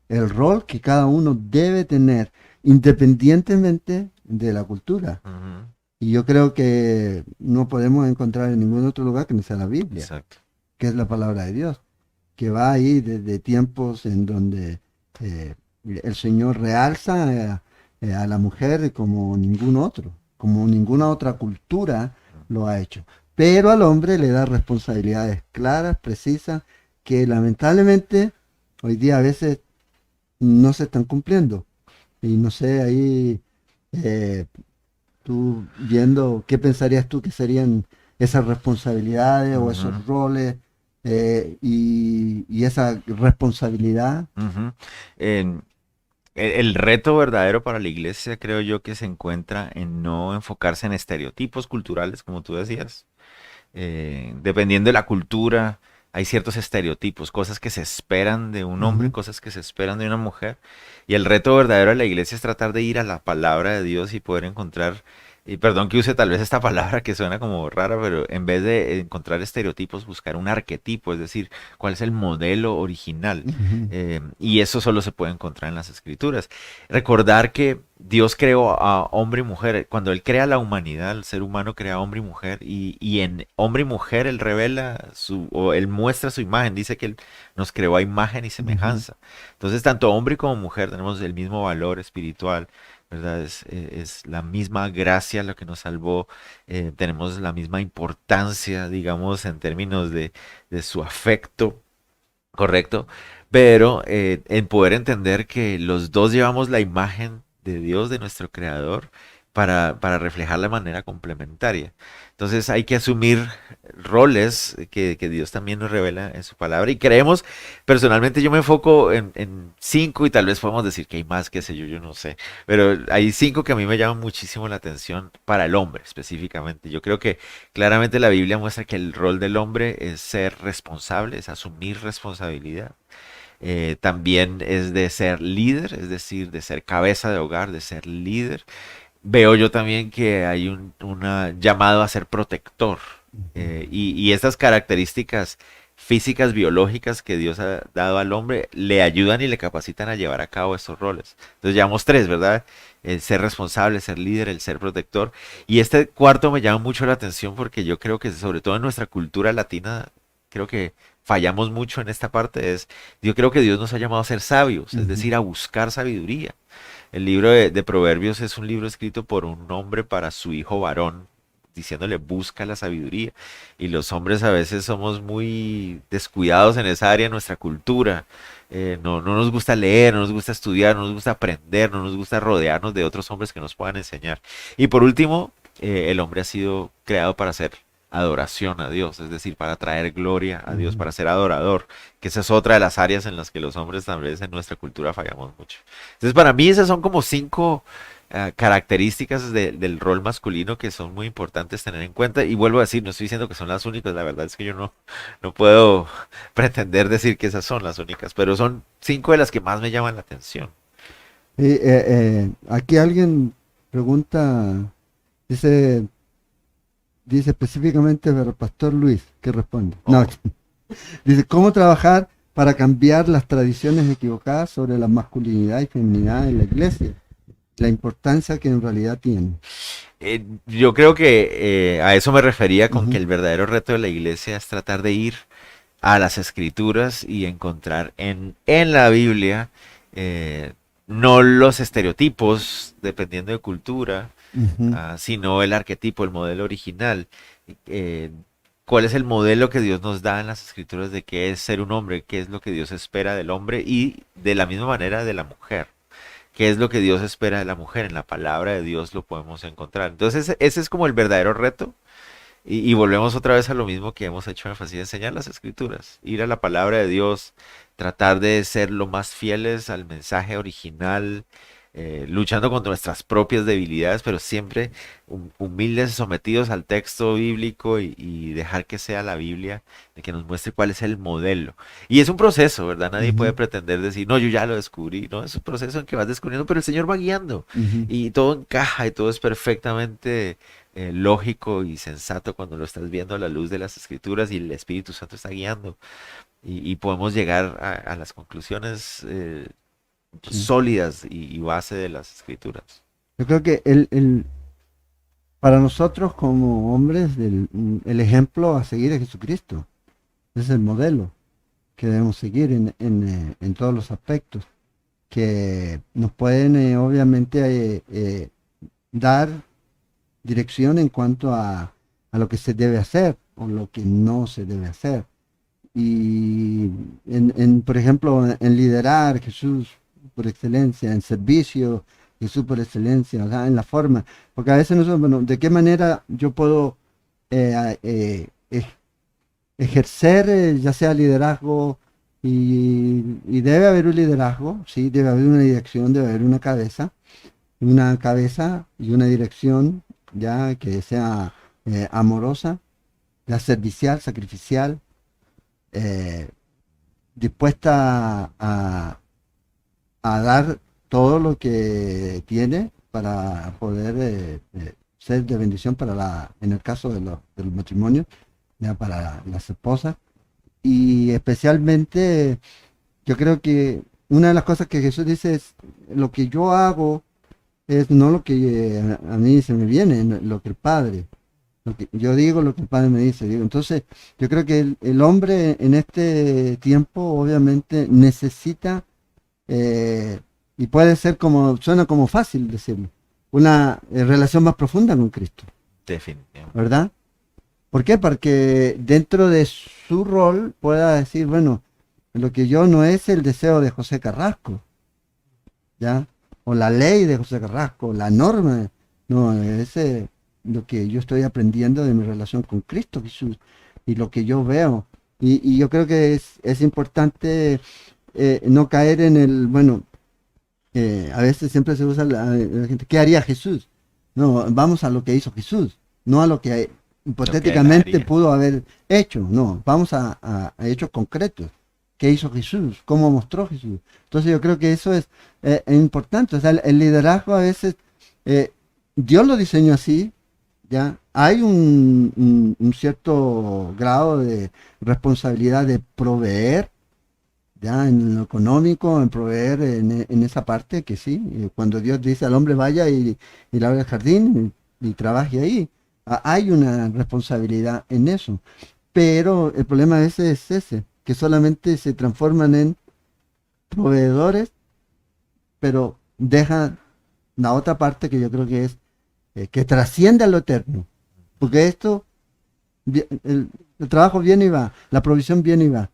el rol que cada uno debe tener independientemente de la cultura? Ujú, Y yo creo que no podemos encontrar en ningún otro lugar que no sea la Biblia, exacto. que es la palabra de Dios, que va ahí desde tiempos en donde eh, el Señor realza a la mujer como ningún otro, como ninguna otra cultura lo ha hecho. Pero al hombre le da responsabilidades claras, precisas, que lamentablemente hoy día a veces no se están cumpliendo. Y no sé, ahí eh, tú viendo, ¿qué pensarías tú que serían esas responsabilidades o Ujú, esos roles y esa responsabilidad? ujú. En- el reto verdadero para la iglesia creo yo que se encuentra en no enfocarse en estereotipos culturales, como tú decías. Dependiendo de la cultura, hay ciertos estereotipos, cosas que se esperan de un hombre, Ujú, cosas que se esperan de una mujer. Y el reto verdadero de la iglesia es tratar de ir a la palabra de Dios y poder encontrar, y perdón que use tal vez esta palabra que suena como rara, pero en vez de encontrar estereotipos, buscar un arquetipo, es decir, cuál es el modelo original. ujú, Y eso solo se puede encontrar en las escrituras. Recordar que Dios creó a hombre y mujer. Cuando Él crea la humanidad, el ser humano crea hombre y mujer. Y en hombre y mujer Él revela o Él muestra su imagen. Dice que Él nos creó a imagen y ujú, semejanza. Entonces, tanto hombre como mujer tenemos el mismo valor espiritual, ¿verdad? Es la misma gracia lo que nos salvó. Tenemos la misma importancia, digamos, en términos de su afecto. Correcto, pero en poder entender que los dos llevamos la imagen de Dios, de nuestro Creador, para reflejar la manera complementaria. Entonces hay que asumir roles que Dios también nos revela en su palabra y creemos, personalmente yo me enfoco en cinco y tal vez podemos decir que hay más, qué sé yo, yo no sé, pero hay cinco que a mí me llaman muchísimo la atención para el hombre específicamente. Yo creo que claramente la Biblia muestra que el rol del hombre es ser responsable, es asumir responsabilidad. También es de ser líder, es decir, de ser cabeza de hogar, de ser líder. Veo yo también que hay una llamado a ser protector. ujú. Y estas características físicas, biológicas que Dios ha dado al hombre le ayudan y le capacitan a llevar a cabo estos roles. Entonces llevamos tres, ¿verdad? El ser responsable, ser líder, el ser protector. Y este cuarto me llama mucho la atención porque yo creo que sobre todo en nuestra cultura latina, creo que fallamos mucho en esta parte. Yo creo que Dios nos ha llamado a ser sabios, es Ujú, decir, a buscar sabiduría. El libro de Proverbios es un libro escrito por un hombre para su hijo varón, diciéndole busca la sabiduría. Y los hombres a veces somos muy descuidados en esa área de nuestra cultura. No nos gusta leer, no nos gusta estudiar, no nos gusta aprender, no nos gusta rodearnos de otros hombres que nos puedan enseñar. Y por último, el hombre ha sido creado para hacer adoración a Dios, es decir, para traer gloria a Dios, ujú. para ser adorador, que esa es otra de las áreas en las que los hombres tal vez en nuestra cultura fallamos mucho. Entonces, para mí esas son como cinco características del rol masculino que son muy importantes tener en cuenta. Y vuelvo a decir, no estoy diciendo que son las únicas, la verdad es que yo no puedo pretender decir que esas son las únicas, pero son cinco de las que más me llaman la atención. Aquí alguien pregunta, dice, dice específicamente para el pastor Luis, que responde. No, Oh, dice, ¿cómo trabajar para cambiar las tradiciones equivocadas sobre la masculinidad y feminidad en la iglesia? La importancia que en realidad tiene. yo creo que a eso me refería con que Ujú, el verdadero reto de la iglesia es tratar de ir a las escrituras y encontrar en la Biblia eh, no los estereotipos, dependiendo de cultura, ujú, sino el arquetipo, el modelo original. eh, ¿Cuál es el modelo que Dios nos da en las escrituras de qué es ser un hombre? ¿Qué es lo que Dios espera del hombre? Y de la misma manera de la mujer. ¿Qué es lo que Dios espera de la mujer? En la palabra de Dios lo podemos encontrar. Entonces, ese es como el verdadero reto. Y volvemos otra vez a lo mismo que hemos hecho énfasis, enseñar las escrituras, ir a la palabra de Dios, tratar de ser lo más fieles al mensaje original, luchando contra nuestras propias debilidades, pero siempre humildes, sometidos al texto bíblico y dejar que sea la Biblia, de que nos muestre cuál es el modelo. Y es un proceso, ¿verdad? Nadie puede ujú, pretender decir, no, yo ya lo descubrí, no, es un proceso en que vas descubriendo, pero el Señor va guiando ujú. y todo encaja y todo es perfectamente lógico y sensato cuando lo estás viendo a la luz de las escrituras y el Espíritu Santo está guiando y podemos llegar a las conclusiones Sí. sólidas y base de las escrituras. Yo creo que para nosotros como hombres, el ejemplo a seguir es Jesucristo. Es el modelo que debemos seguir en todos los aspectos, que nos pueden obviamente dar dirección en cuanto a lo que se debe hacer o lo que no se debe hacer. Y por ejemplo, en liderar, Jesús por excelencia, en servicio, Jesús por excelencia, o sea, en la forma. Porque a veces nosotros, bueno, ¿de qué manera yo puedo ejercer ya sea liderazgo? Y debe haber un liderazgo, sí, debe haber una dirección, debe haber una cabeza y una dirección ya que sea amorosa, ya servicial, sacrificial, eh, dispuesta a dar todo lo que tiene para poder ser de bendición para en el caso de los matrimonios, ya para las esposas. Y especialmente, yo creo que una de las cosas que Jesús dice es, lo que yo hago es no lo que a mí se me viene, lo que el Padre. Yo digo lo que el Padre me dice. Digo. Entonces, yo creo que el hombre en este tiempo obviamente necesita, eh, y puede ser como, suena como fácil decirlo, una relación más profunda con Cristo, Definitivamente. ¿verdad? ¿Por qué? Porque dentro de su rol pueda decir, bueno, lo que yo no es el deseo de José Carrasco, ¿ya? O la ley de José Carrasco, la norma, no, es lo que yo estoy aprendiendo de mi relación con Cristo Jesús y lo que yo veo. Y yo creo que es importante no caer en el, bueno, a veces siempre se usa la gente, ¿qué haría Jesús? No, vamos a lo que hizo Jesús, no a lo que Lo que él hipotéticamente haría. pudo haber hecho, no, vamos a hechos concretos. ¿Qué hizo Jesús? ¿Cómo mostró Jesús? Entonces yo creo que eso es importante. O sea, el liderazgo a veces, eh, Dios lo diseñó así, ¿ya? Hay un cierto grado de responsabilidad de proveer, ya en lo económico, en proveer en esa parte que sí, cuando Dios dice al hombre vaya y lave el jardín y trabaje ahí, hay una responsabilidad en eso. Pero el problema a veces es ese, que solamente se transforman en proveedores, pero dejan la otra parte que yo creo que es que trasciende a lo eterno. Porque esto, el trabajo viene y va, la provisión viene y va.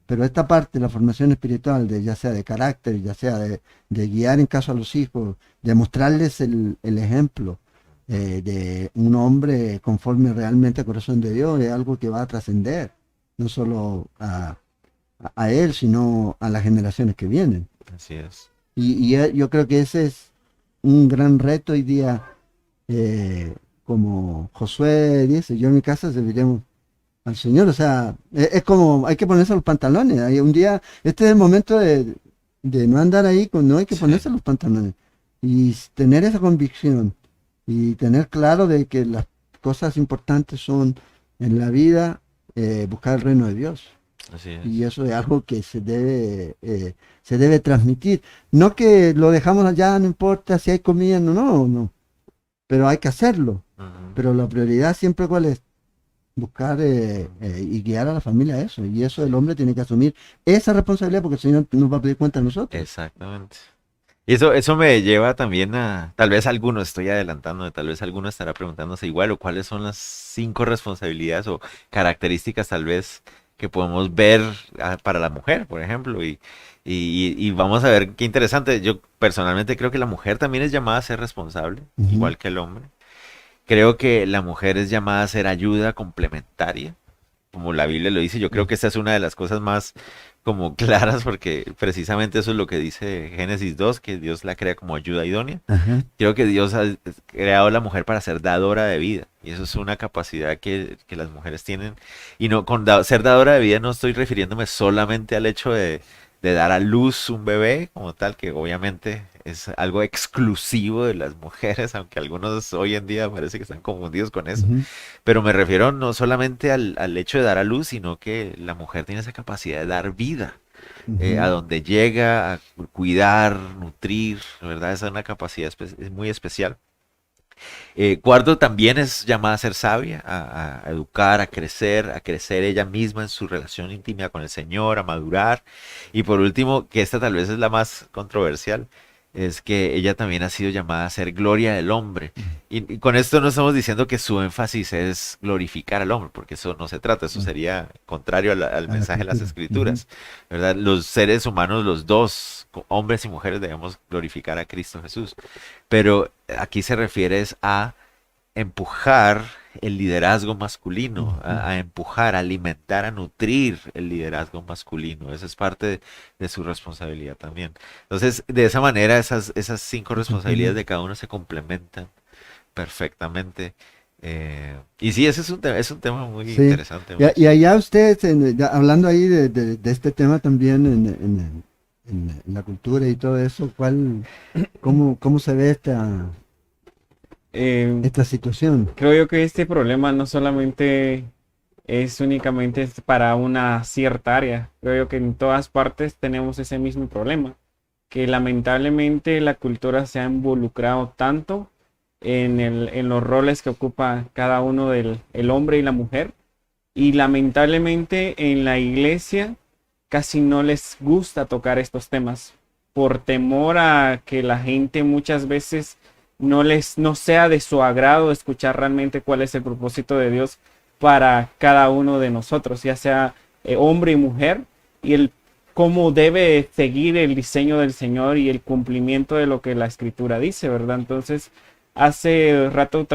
Pero esta parte, la formación espiritual, de, ya sea de carácter, ya sea de guiar en caso a los hijos, de mostrarles el ejemplo de un hombre conforme realmente al corazón de Dios, es algo que va a trascender, no solo a él, sino a las generaciones que vienen. Así es. Yo creo que ese es un gran reto hoy día, como Josué dice, yo en mi casa serviremos al Señor, o sea, es como, hay que ponerse los pantalones. Un día, este es el momento de no andar ahí, no hay que Sí. ponerse los pantalones. Y tener esa convicción y tener claro de que las cosas importantes son en la vida buscar el reino de Dios. Así Y es. eso es algo que se debe transmitir. No que lo dejamos allá, no importa si hay comida, no, no, no. Pero hay que hacerlo. Ujú. Pero la prioridad siempre cuál es buscar y guiar a la familia a eso. Y eso el hombre tiene que asumir esa responsabilidad porque el Señor nos va a pedir cuenta a nosotros. Exactamente. Y eso me lleva también a, tal vez algunos, estoy adelantando, tal vez alguno estará preguntándose igual, o cuáles son las 5 responsabilidades o características tal vez que podemos ver para la mujer, por ejemplo, y vamos a ver qué interesante. Yo personalmente creo que la mujer también es llamada a ser responsable, Ujú, igual que el hombre. Creo que la mujer es llamada a ser ayuda complementaria, como la Biblia lo dice. Yo creo mm, que esta es una de las cosas más como claras porque precisamente eso es lo que dice Génesis 2, que Dios la crea como ayuda idónea. ajá, Creo que Dios ha creado a la mujer para ser dadora de vida y eso es una capacidad que las mujeres tienen. Y no con ser dadora de vida no estoy refiriéndome solamente al hecho de dar a luz un bebé como tal, que obviamente es algo exclusivo de las mujeres, aunque algunos hoy en día parece que están confundidos con eso. ujú, Pero me refiero no solamente al hecho de dar a luz, sino que la mujer tiene esa capacidad de dar vida a ujú, donde llega, a cuidar, nutrir, ¿verdad? Esa es una capacidad es muy especial. Cuarto, también es llamada a ser sabia, a educar, a crecer ella misma en su relación íntima con el Señor, a madurar. Y por último, que esta tal vez es la más controversial, es que ella también ha sido llamada a ser gloria del hombre. Y con esto no estamos diciendo que su énfasis es glorificar al hombre, porque eso no se trata, eso mm, sería contrario al a la mensaje de las escritura. Ujú, escrituras, ¿verdad? Los seres humanos, los dos, hombres y mujeres, debemos glorificar a Cristo Jesús. Pero aquí se refiere es a empujar el liderazgo masculino, ujú, a empujar, a alimentar, a nutrir el liderazgo masculino. Esa es parte de su responsabilidad también. Entonces, de esa manera, esas 5 responsabilidades entiendo. de cada uno se complementan perfectamente. Y sí, ese es un tema muy Sí. interesante, Y, muy y chévere. allá ustedes, hablando ahí de este tema también en la cultura y todo eso, cómo se ve Eh, esta situación? Creo yo que este problema no solamente es únicamente para una cierta área. Creo yo que en todas partes tenemos ese mismo problema, que lamentablemente la cultura se ha involucrado tanto en los roles que ocupa cada uno del el hombre y la mujer, y lamentablemente en la iglesia casi no les gusta tocar estos temas por temor a que la gente muchas veces no sea de su agrado escuchar realmente cuál es el propósito de Dios para cada uno de nosotros, ya sea hombre y mujer, y el cómo debe seguir el diseño del Señor y el cumplimiento de lo que la escritura dice, ¿verdad? Entonces, hace rato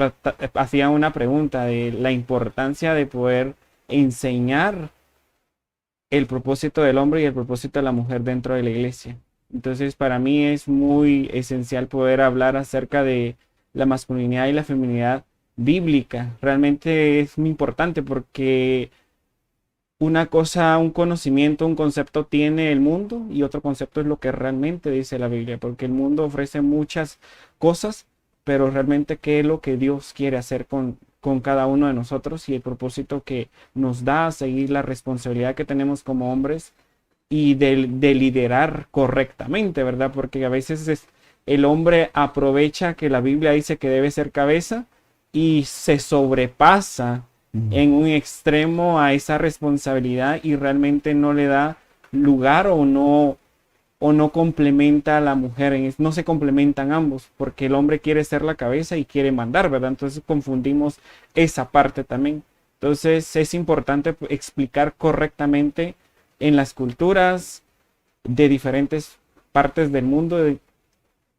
hacía una pregunta de la importancia de poder enseñar el propósito del hombre y el propósito de la mujer dentro de la iglesia. Entonces, para mí es muy esencial poder hablar acerca de la masculinidad y la feminidad bíblica. Realmente es muy importante porque una cosa, un conocimiento, un concepto tiene el mundo y otro concepto es lo que realmente dice la Biblia, porque el mundo ofrece muchas cosas, pero realmente qué es lo que Dios quiere hacer con cada uno de nosotros y el propósito que nos da a seguir la responsabilidad que tenemos como hombres y de liderar correctamente, ¿verdad? Porque a veces el hombre aprovecha que la Biblia dice que debe ser cabeza y se sobrepasa Mm, en un extremo a esa responsabilidad y realmente no le da lugar o no complementa a la mujer, no se complementan ambos, porque el hombre quiere ser la cabeza y quiere mandar, ¿verdad? Entonces confundimos esa parte también. Entonces es importante explicar correctamente en las culturas de diferentes partes del mundo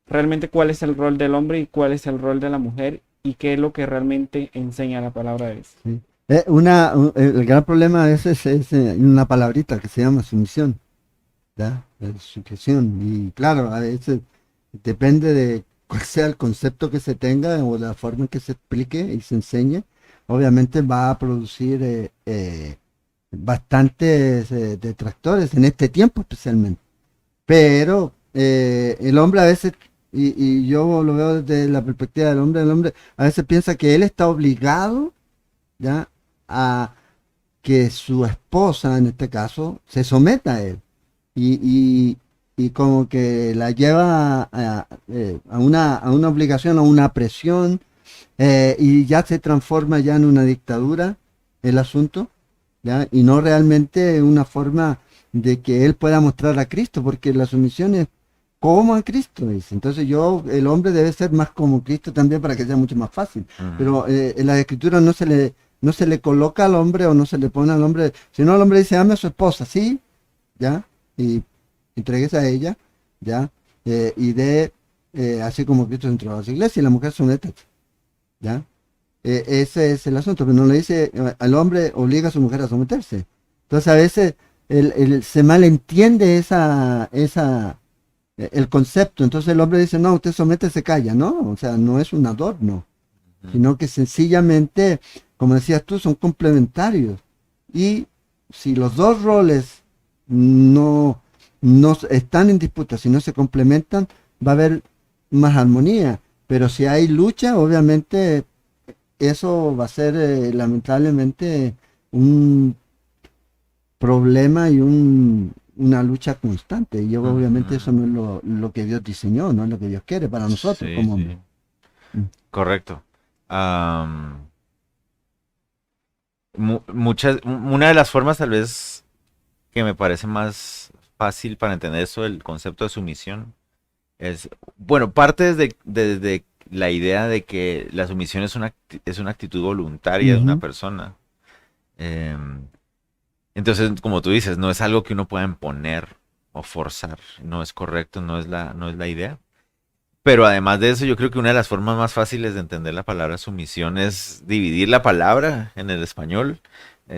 realmente cuál es el rol del hombre y cuál es el rol de la mujer y qué es lo que realmente enseña la palabra de Dios. sí. El gran problema a veces es una palabrita que se llama sumisión, ¿ya? Sujeción. Y claro, a veces depende de cuál sea el concepto que se tenga o la forma en que se explique y se enseñe, obviamente va a producir bastantes detractores en este tiempo especialmente. Pero el hombre a veces y yo lo veo desde la perspectiva del hombre. El hombre a veces piensa que él está obligado, ¿ya? A que su esposa, en este caso, se someta a él. Y, y, y como que la lleva a una obligación, a una presión, y ya se transforma ya en una dictadura el asunto, ¿ya? Y no realmente una forma de que él pueda mostrar a Cristo, porque la sumisión es como a Cristo, dice. Entonces el hombre debe ser más como Cristo también para que sea mucho más fácil. Ujú. Pero en las escrituras no se le coloca al hombre o no se le pone al hombre, sino el hombre dice, ame a su esposa, sí, ¿ya? Y entregues a ella, ¿ya? Y así como Cristo entró a la iglesia y la mujer somete, ¿ya? Ese es el asunto, pero no le dice al hombre obliga a su mujer a someterse. Entonces a veces se malentiende el concepto. Entonces el hombre dice, no, usted somete, se calla, ¿no? O sea, no es un adorno, Ujú. sino que sencillamente, como decías tú, son complementarios. Y si los dos roles no están en disputa, si no se complementan, va a haber más armonía. Pero si hay lucha, obviamente eso va a ser lamentablemente un problema y una lucha constante. Y obviamente eso Ujú. no es lo que Dios diseñó, no es lo que Dios quiere para nosotros Sí, como hombres. sí. Mm. Correcto. Una de las formas tal vez que me parece más fácil para entender eso, el concepto de sumisión, es, bueno, parte desde la idea de que la sumisión es una actitud voluntaria de una Ujú. persona. Em, entonces, como tú dices, no es algo que uno pueda imponer o forzar, no es correcto, no es la idea. Pero además de eso, yo creo que una de las formas más fáciles de entender la palabra sumisión es dividir la palabra en el español.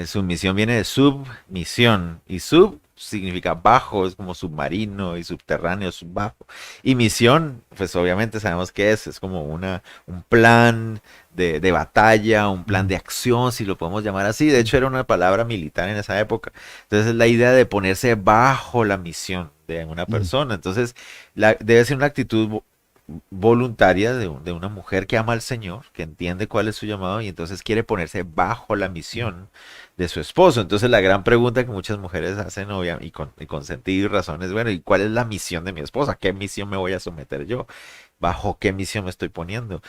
Sumisión viene de submisión y sub significa bajo, es como submarino y subterráneo, subbajo. Y misión, pues obviamente sabemos qué es como un plan de batalla, un plan Mm. de acción, si lo podemos llamar así. De hecho, era una palabra militar en esa época. Entonces, es la idea de ponerse bajo la misión de una Mm. persona. Entonces, debe ser una actitud voluntaria de una mujer que ama al Señor, que entiende cuál es su llamado y entonces quiere ponerse bajo la misión de su esposo. Entonces la gran pregunta que muchas mujeres hacen, y con sentido y razón, es, bueno, ¿y cuál es la misión de mi esposa? ¿A qué misión me voy a someter yo? ¿Bajo qué misión me estoy poniendo?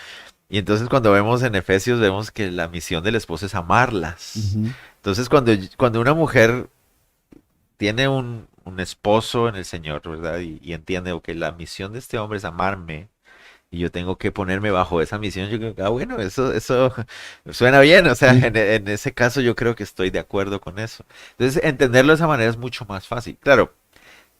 Y entonces cuando vemos en Efesios, vemos que la misión del esposo es amarlas. Ujú. Entonces cuando una mujer tiene un esposo en el Señor, ¿verdad? Y entiende que la misión de este hombre es amarme, y yo tengo que ponerme bajo esa misión, yo creo que, bueno, eso suena bien, o sea, Sí. en ese caso yo creo que estoy de acuerdo con eso. Entonces, entenderlo de esa manera es mucho más fácil. Claro,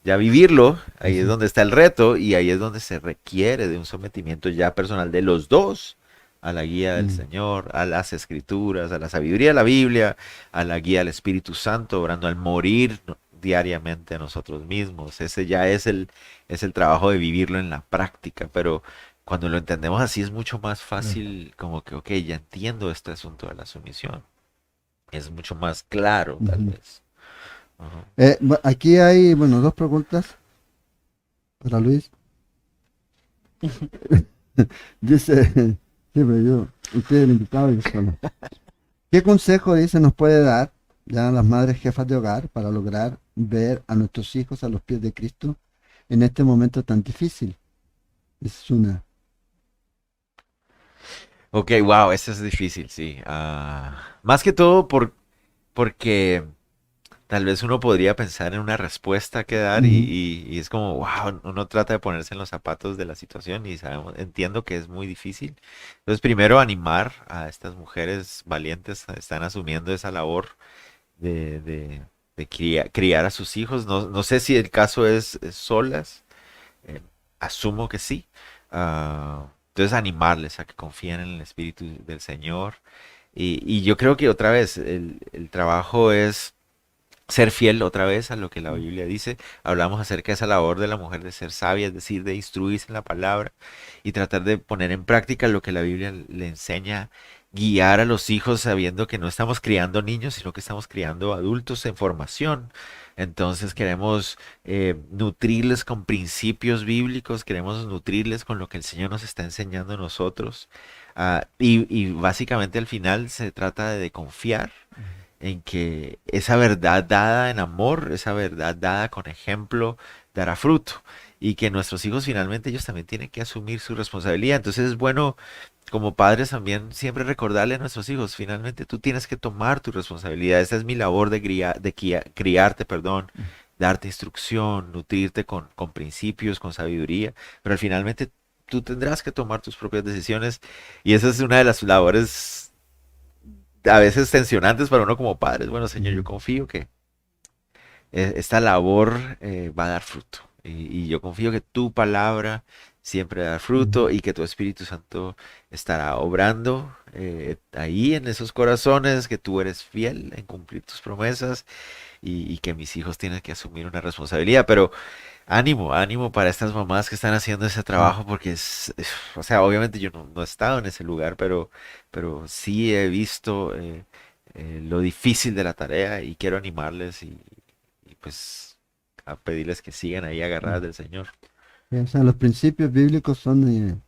ya vivirlo, ahí es Ujú. donde está el reto y ahí es donde se requiere de un sometimiento ya personal de los dos a la guía del Mm. Señor, a las escrituras, a la sabiduría de la Biblia, a la guía del Espíritu Santo, orando al morir diariamente a nosotros mismos. Ese ya es el trabajo de vivirlo en la práctica, pero cuando lo entendemos así es mucho más Claro. fácil, como que, ok, ya entiendo este asunto de la sumisión. Es mucho más claro, tal Ujú. vez. Ajá. Aquí hay, bueno, dos preguntas para Luis. Dice, sí, pero usted es el invitado y yo solo. ¿Qué consejo, dice, nos puede dar ya las madres jefas de hogar para lograr ver a nuestros hijos a los pies de Cristo en este momento tan difícil? Esa es una. Ok, wow, eso es difícil, sí. Más que todo porque tal vez uno podría pensar en una respuesta que dar Ujú. y es como, wow, uno trata de ponerse en los zapatos de la situación y sabemos, entiendo que es muy difícil. Entonces, primero animar a estas mujeres valientes, están asumiendo esa labor de criar a sus hijos. No sé si el caso es solas, eh, asumo que sí. Entonces, animarles a que confíen en el Espíritu del Señor. Y yo creo que otra vez el trabajo es ser fiel otra vez a lo que la Biblia dice. Hablamos acerca de esa labor de la mujer de ser sabia, es decir, de instruirse en la palabra y tratar de poner en práctica lo que la Biblia le enseña guiar a los hijos sabiendo que no estamos criando niños, sino que estamos criando adultos en formación. Entonces queremos nutrirles con principios bíblicos, queremos nutrirles con lo que el Señor nos está enseñando a nosotros. Y básicamente al final se trata de confiar en que esa verdad dada en amor, esa verdad dada con ejemplo, dará fruto. Y que nuestros hijos finalmente ellos también tienen que asumir su responsabilidad. Entonces es bueno como padres también siempre recordarle a nuestros hijos, finalmente tú tienes que tomar tu responsabilidad. Esta es mi labor de, criarte, perdón, darte instrucción, nutrirte con principios, con sabiduría, pero finalmente tú tendrás que tomar tus propias decisiones y esa es una de las labores a veces tensionantes para uno como padres. Bueno, Señor, yo confío que esta labor va a dar fruto. Y yo confío que tu palabra siempre da fruto y que tu Espíritu Santo estará obrando ahí en esos corazones, que tú eres fiel en cumplir tus promesas y que mis hijos tienen que asumir una responsabilidad. Pero ánimo, ánimo para estas mamás que están haciendo ese trabajo porque o sea, obviamente yo no he estado en ese lugar, pero sí he visto lo difícil de la tarea y quiero animarles y pues a pedirles que sigan ahí agarradas del Señor. O sea, los principios bíblicos son,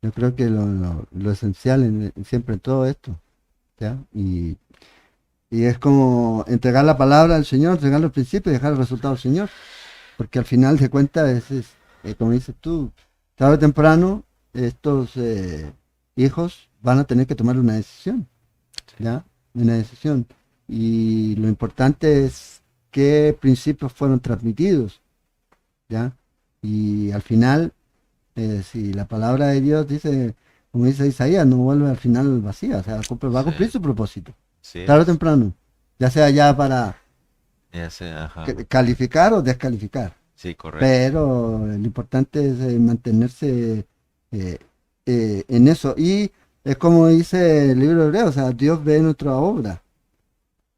yo creo que lo esencial siempre en todo esto, ¿ya? Y es como entregar la palabra al Señor, entregar los principios y dejar el resultado al Señor. Porque al final de cuentas, como dices tú, tarde o temprano, estos hijos van a tener que tomar una decisión, ¿ya? Una decisión. Y lo importante es qué principios fueron transmitidos, ¿ya? Y al final, si la palabra de Dios dice, como dice Isaías, no vuelve al final vacía, o sea, va a cumplir Sí, su propósito, sí, tarde o temprano, ya sea ya para ya sé, ajá, calificar o descalificar. sí, correcto. Pero lo importante es mantenerse eh, en eso. Y es como dice el libro de Hebreo, o sea, Dios ve nuestra obra.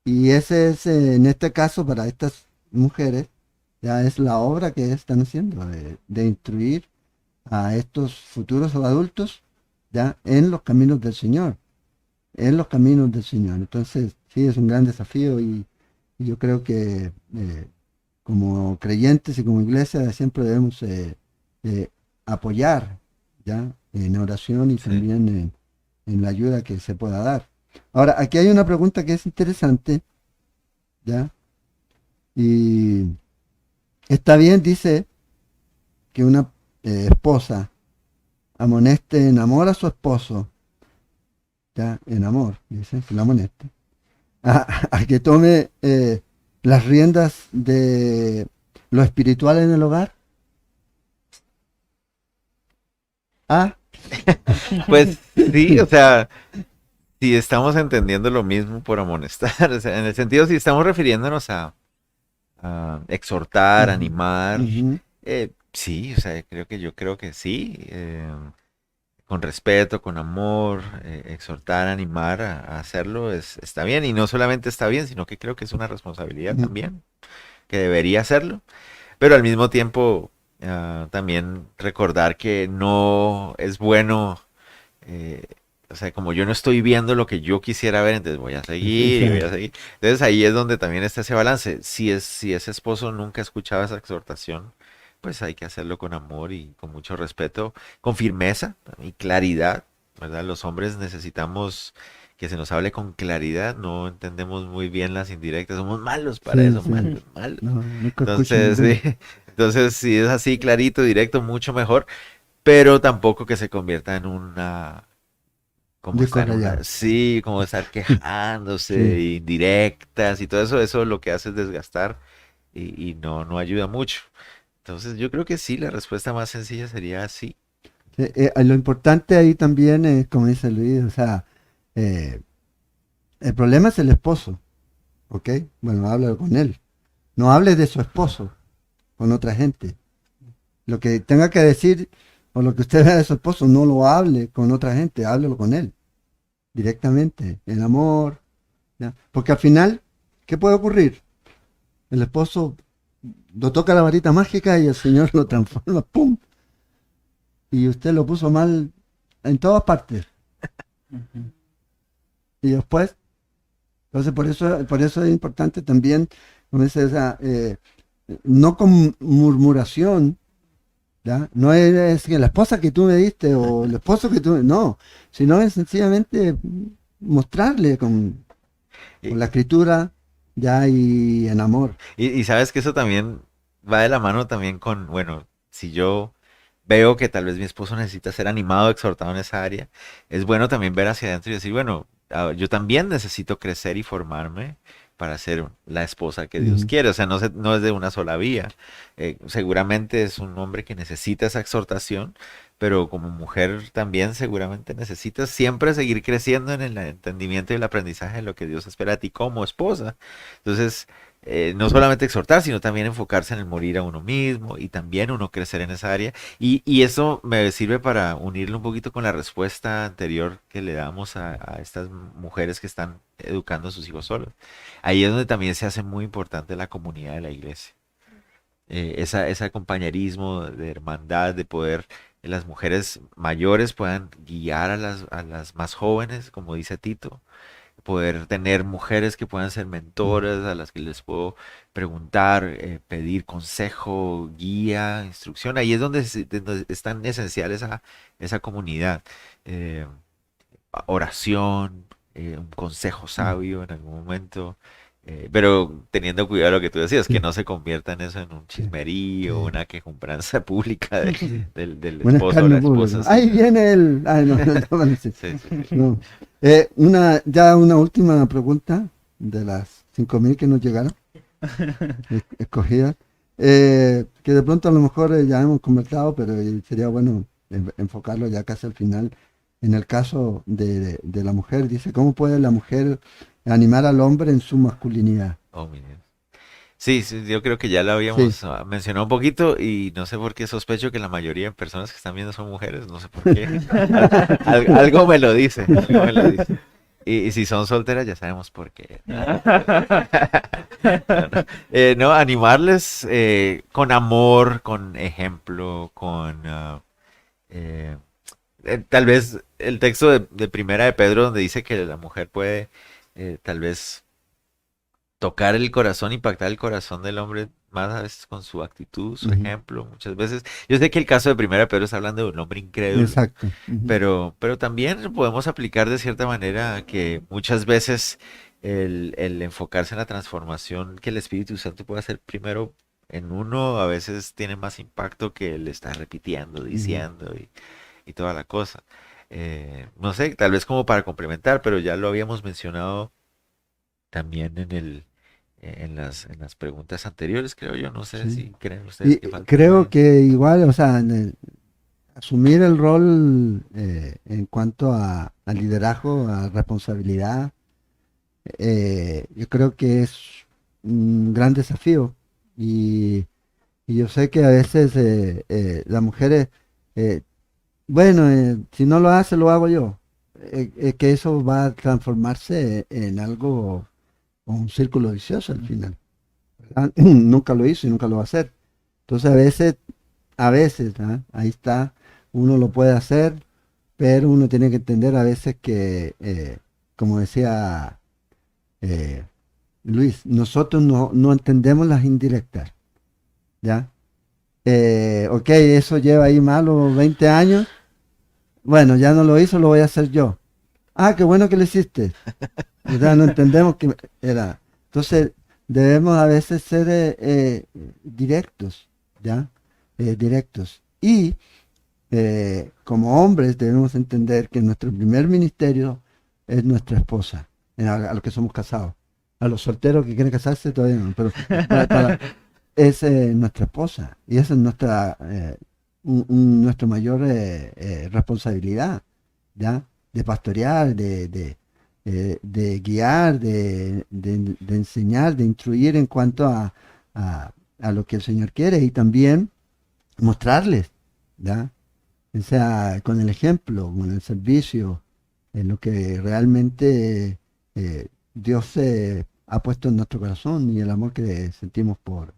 Y ese es, en este caso, para estas mujeres, ya es la obra que están haciendo, de instruir a estos futuros adultos ya en los caminos del Señor, en los caminos del Señor. Entonces, sí, es un gran desafío y yo creo que como creyentes y como iglesia siempre debemos eh, apoyar ya en oración y Sí. también en la ayuda que se pueda dar. Ahora, aquí hay una pregunta que es interesante, ¿ya? Y está bien, dice, que una esposa amoneste en amor a su esposo, ¿ya? En amor, dice, que la amoneste, a que tome las riendas de lo espiritual en el hogar. Ah, Pues sí, o sea, si estamos entendiendo lo mismo por amonestar, o sea, en el sentido si estamos refiriéndonos a exhortar, ujú, animar, ujú, sí, o sea, yo creo que sí, con respeto, con amor, exhortar, animar a hacerlo está bien y no solamente está bien, sino que creo que es una responsabilidad ujú. también, que debería hacerlo, pero al mismo tiempo también recordar que no es bueno eh, o sea, como yo no estoy viendo lo que yo quisiera ver, entonces voy a seguir y voy a seguir. Entonces ahí es donde también está ese balance. Si ese esposo nunca escuchaba esa exhortación, pues hay que hacerlo con amor y con mucho respeto, con firmeza y claridad, ¿verdad? Los hombres necesitamos que se nos hable con claridad, no entendemos muy bien las indirectas, somos malos para Sí, eso, sí. malos, malos. No, nunca escucho Entonces, ninguna. sí, entonces si es así clarito, directo, mucho mejor, pero tampoco que se convierta en una como Disco estar en rayado. una, sí, como estar quejándose, Sí. indirectas y todo eso lo que hace es desgastar y no ayuda mucho. Entonces yo creo que sí, la respuesta más sencilla sería sí. Sí, lo importante ahí también es, como dice Luis, o sea, eh, el problema es el esposo, ¿ok? Bueno, háblalo con él. No hables de su esposo con otra gente. Lo que tenga que decir o lo que usted vea de su esposo, no lo hable con otra gente, háblelo con él, directamente, en amor, ¿ya? Porque al final, ¿qué puede ocurrir? El esposo lo toca la varita mágica y el Señor lo transforma, ¡pum! Y usted lo puso mal en todas partes. Ujú. Y después, entonces por eso es importante también, como dice, no con murmuración, ¿ya? No es que la esposa que tú me diste o el esposo que tú, no, sino es sencillamente mostrarle con la Y, escritura, ya, y en amor. y sabes que eso también va de la mano también con, bueno, si yo veo que tal vez mi esposo necesita ser animado, exhortado en esa área, es bueno también ver hacia adentro y decir, bueno, yo también necesito crecer y formarme para ser la esposa que Dios Ujú. quiere. O sea, no es de una sola vía. Seguramente es un hombre que necesita esa exhortación, pero como mujer también seguramente necesitas siempre seguir creciendo en el entendimiento y el aprendizaje de lo que Dios espera de ti como esposa. Entonces, no solamente exhortar, sino también enfocarse en el morir a uno mismo y también uno crecer en esa área. Y eso me sirve para unirlo un poquito con la respuesta anterior que le damos a estas mujeres que están educando a sus hijos solos. Ahí es donde también se hace muy importante la comunidad de la iglesia. Ese compañerismo de hermandad, de poder las mujeres mayores puedan guiar a las más jóvenes, como dice Tito, poder tener mujeres que puedan ser Mm. mentoras, a las que les puedo preguntar, pedir consejo, guía, instrucción. Ahí es donde es tan esencial esa comunidad. Eh, Oración, un consejo Mm. sabio en algún momento. Pero teniendo cuidado de lo que tú decías, que Sí, no se convierta en eso, en un sí, chismerío, sí. una quejumbranza pública del Una esposo o la escarnio público. esposa, sí, Ahí no. viene el. Ay, no, no, bueno, sí. Sí, sí, sí. No. Ya una última pregunta de las 5.000 que nos llegaron, escogidas. Que de pronto a lo mejor ya hemos conversado, pero sería bueno enfocarlo ya casi al final. En el caso de la mujer, dice, ¿cómo puede la mujer animar al hombre en su masculinidad? Oh, mi Dios. Sí, sí, yo creo que ya lo Sí. habíamos mencionado un poquito y no sé por qué sospecho que la mayoría de personas que están viendo son mujeres, no sé por qué. Algo me lo dice, algo me lo dice. Y si son solteras ya sabemos por qué. No, no. No, animarles con amor, con ejemplo, eh, tal vez el texto de Primera de Pedro donde dice que la mujer puede tal vez tocar el corazón, impactar el corazón del hombre más a veces con su actitud, su Ujú. ejemplo, muchas veces. Yo sé que el caso de Primera de Pedro está hablando de un hombre incrédulo, Exacto. Ujú. pero también lo podemos aplicar de cierta manera que muchas veces el enfocarse en la transformación que el Espíritu Santo puede hacer primero en uno, a veces tiene más impacto que el estar repitiendo, Ujú. diciendo y toda la cosa. No sé, tal vez como para complementar, pero ya lo habíamos mencionado también en las preguntas anteriores, creo yo. No sé Sí. si creen ustedes Y que falta algo creo ahí. que igual, o sea, asumir el rol en cuanto a liderazgo, a responsabilidad, yo creo que es un gran desafío. Y, y yo sé que a veces las mujeres, eh, bueno, si no lo hace, lo hago yo. Que eso va a transformarse en algo, un círculo vicioso al final, ¿verdad? Nunca lo hizo y nunca lo va a hacer. Entonces a veces, ¿ah? Ahí está, uno lo puede hacer, pero uno tiene que entender a veces que, como decía eh, Luis, nosotros no entendemos las indirectas, ¿ya? Ok, eso lleva ahí malo 20 años, bueno, ya no lo hizo, lo voy a hacer yo. Ah, qué bueno que lo hiciste, ¿verdad? No entendemos que era. Entonces, debemos a veces ser directos, ¿ya? Directos. Y como hombres debemos entender que nuestro primer ministerio es nuestra esposa, a los que somos casados. A los solteros que quieren casarse todavía no, pero es nuestra esposa y esa es nuestra mayor responsabilidad, ¿ya? De pastorear, de guiar, de enseñar, de instruir en cuanto a, a lo que el Señor quiere y también mostrarles, ¿ya? O sea, con el ejemplo, con el servicio, en lo que realmente Dios ha puesto en nuestro corazón y el amor que sentimos por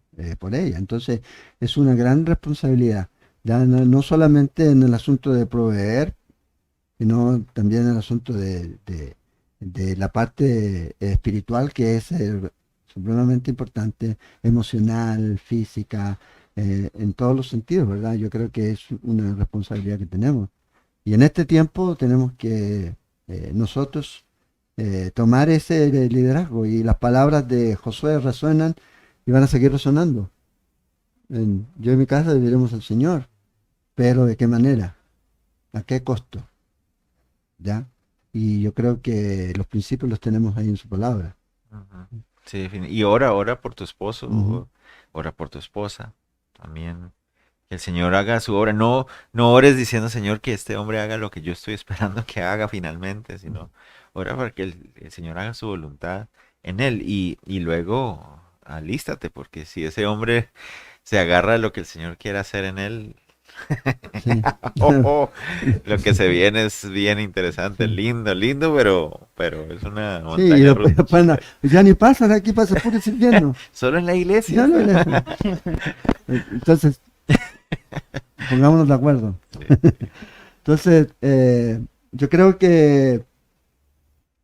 ella. Entonces, es una gran responsabilidad, ya no solamente en el asunto de proveer, sino también en el asunto de la parte espiritual que es supremamente importante, emocional, física, en todos los sentidos, ¿verdad? Yo creo que es una responsabilidad que tenemos. Y en este tiempo tenemos que nosotros tomar ese liderazgo y las palabras de Josué resuenan y van a seguir resonando. Yo en mi casa viviremos al Señor, pero ¿de qué manera? ¿A qué costo? ¿Ya? Y yo creo que los principios los tenemos ahí en su palabra. Ujú. Sí, y ora por tu Ujú. esposo, ora por tu esposa también. Que el Señor haga su obra. No, no ores diciendo, Señor, que este hombre haga lo que yo estoy esperando que haga finalmente, sino ora para que el Señor haga su voluntad en él. Y luego alístate, porque si ese hombre se agarra a lo que el Señor quiere hacer en él, Sí. oh, oh, lo que se viene es bien interesante, Sí. lindo, lindo, pero es una Sí, y montaña después, rusa, ya ni pasa, aquí pasa puro sirviendo. solo en la iglesia. Ya no le- Entonces, pongámonos de acuerdo. Sí. Entonces, yo creo que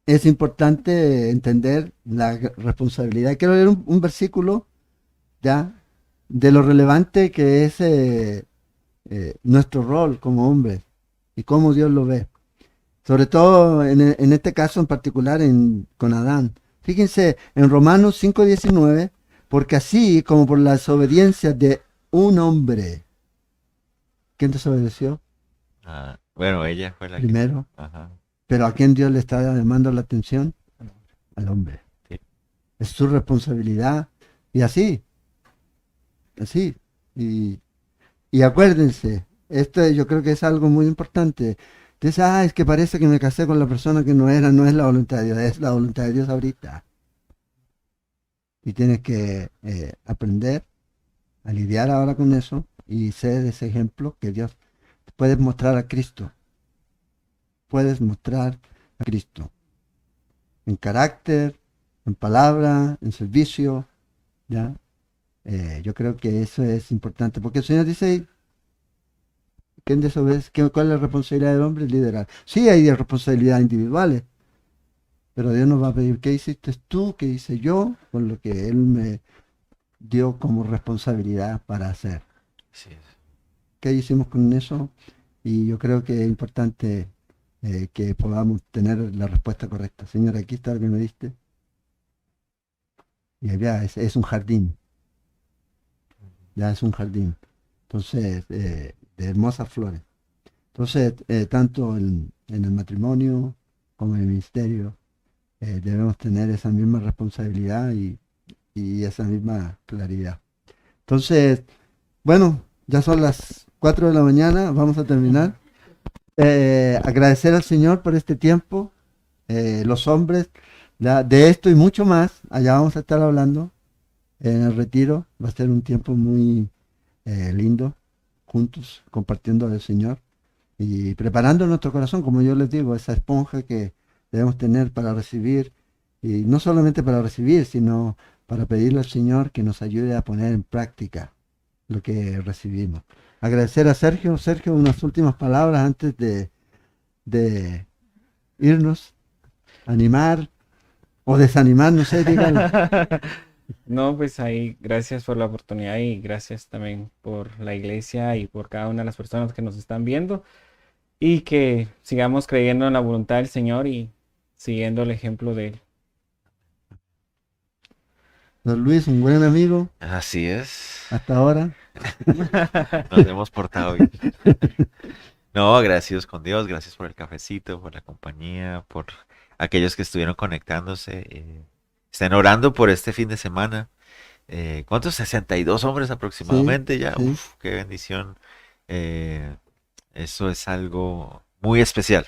es importante entender la responsabilidad. Quiero leer un versículo ya de lo relevante que es nuestro rol como hombres y cómo Dios lo ve. Sobre todo en este caso en particular con Adán. Fíjense en Romanos 5:19, porque así como por la desobediencia de un hombre, ¿quién desobedeció? Ah, bueno, ella fue la que... Primero, Ajá, pero ¿a quién Dios le está llamando la atención? Al hombre. sí, Es su responsabilidad. Y así. Y, y acuérdense, esto yo creo que es algo muy importante. Dice, es que parece que me casé con la persona que no era, no es la voluntad de Dios, es la voluntad de Dios ahorita. Y tienes que aprender a lidiar ahora con eso y ser ese ejemplo que Dios puedes mostrar a Cristo. Puedes mostrar a Cristo en carácter, en palabra, en servicio, ¿ya? Yo creo que eso es importante, porque el Señor dice, ¿quién desobedece? ¿Cuál es la responsabilidad del hombre? Liderar. Sí, hay responsabilidades individuales, pero Dios nos va a pedir, ¿qué hiciste tú? ¿Qué hice yo? Con lo que Él me dio como responsabilidad para hacer. sí es. ¿Qué hicimos con eso? Y yo creo que es importante que podamos tener la respuesta correcta. Señora, aquí está lo que me diste. Y allá es un jardín, ya es un jardín. Entonces, de hermosas flores. Entonces, tanto en el matrimonio como en el ministerio, debemos tener esa misma responsabilidad y esa misma claridad. Entonces, bueno, ya son las 4 de la mañana, vamos a terminar. Agradecer al Señor por este tiempo, los hombres, de esto y mucho más, allá vamos a estar hablando en el retiro, va a ser un tiempo muy lindo, juntos, compartiendo al Señor y preparando nuestro corazón, como yo les digo, esa esponja que debemos tener para recibir, y no solamente para recibir, sino para pedirle al Señor que nos ayude a poner en práctica lo que recibimos. Agradecer a Sergio. Sergio, unas últimas palabras antes de irnos, animar o desanimar, no sé, dígalo. No, pues ahí, gracias por la oportunidad y gracias también por la iglesia y por cada una de las personas que nos están viendo y que sigamos creyendo en la voluntad del Señor y siguiendo el ejemplo de Él. Don Luis, un buen amigo, Así es. hasta ahora. Nos hemos portado bien. No, agradecidos con Dios, gracias por el cafecito, por la compañía, por aquellos que estuvieron conectándose. Estén orando por este fin de semana. ¿Cuántos? 62 hombres Sí, aproximadamente ya. sí. Uf, qué bendición. Eh, Eso es algo muy especial.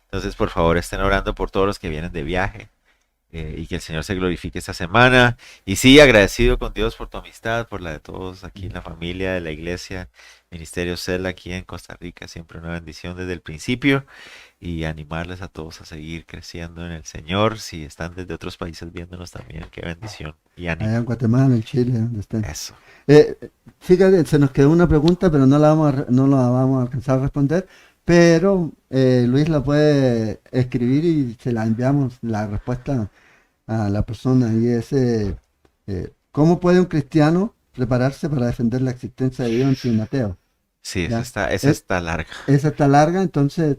Entonces, por favor, estén orando por todos los que vienen de viaje. Y que el Señor se glorifique esta semana. Y sí, agradecido con Dios por tu amistad, por la de todos aquí en la familia de la iglesia, Ministerio Cel aquí en Costa Rica, siempre una bendición desde el principio y animarles a todos a seguir creciendo en el Señor. Si están desde otros países viéndonos también, qué bendición y Allá ánimo. en Guatemala, en Chile, donde estén. Eso. Fíjate, se nos quedó una pregunta, pero no la vamos a alcanzar a responder. pero Luis la puede escribir y se la enviamos la respuesta a la persona. Y es, ¿cómo puede un cristiano prepararse para defender la existencia de Dios en Timoteo? Sí, ¿Ya? esa está larga. Esa está larga, entonces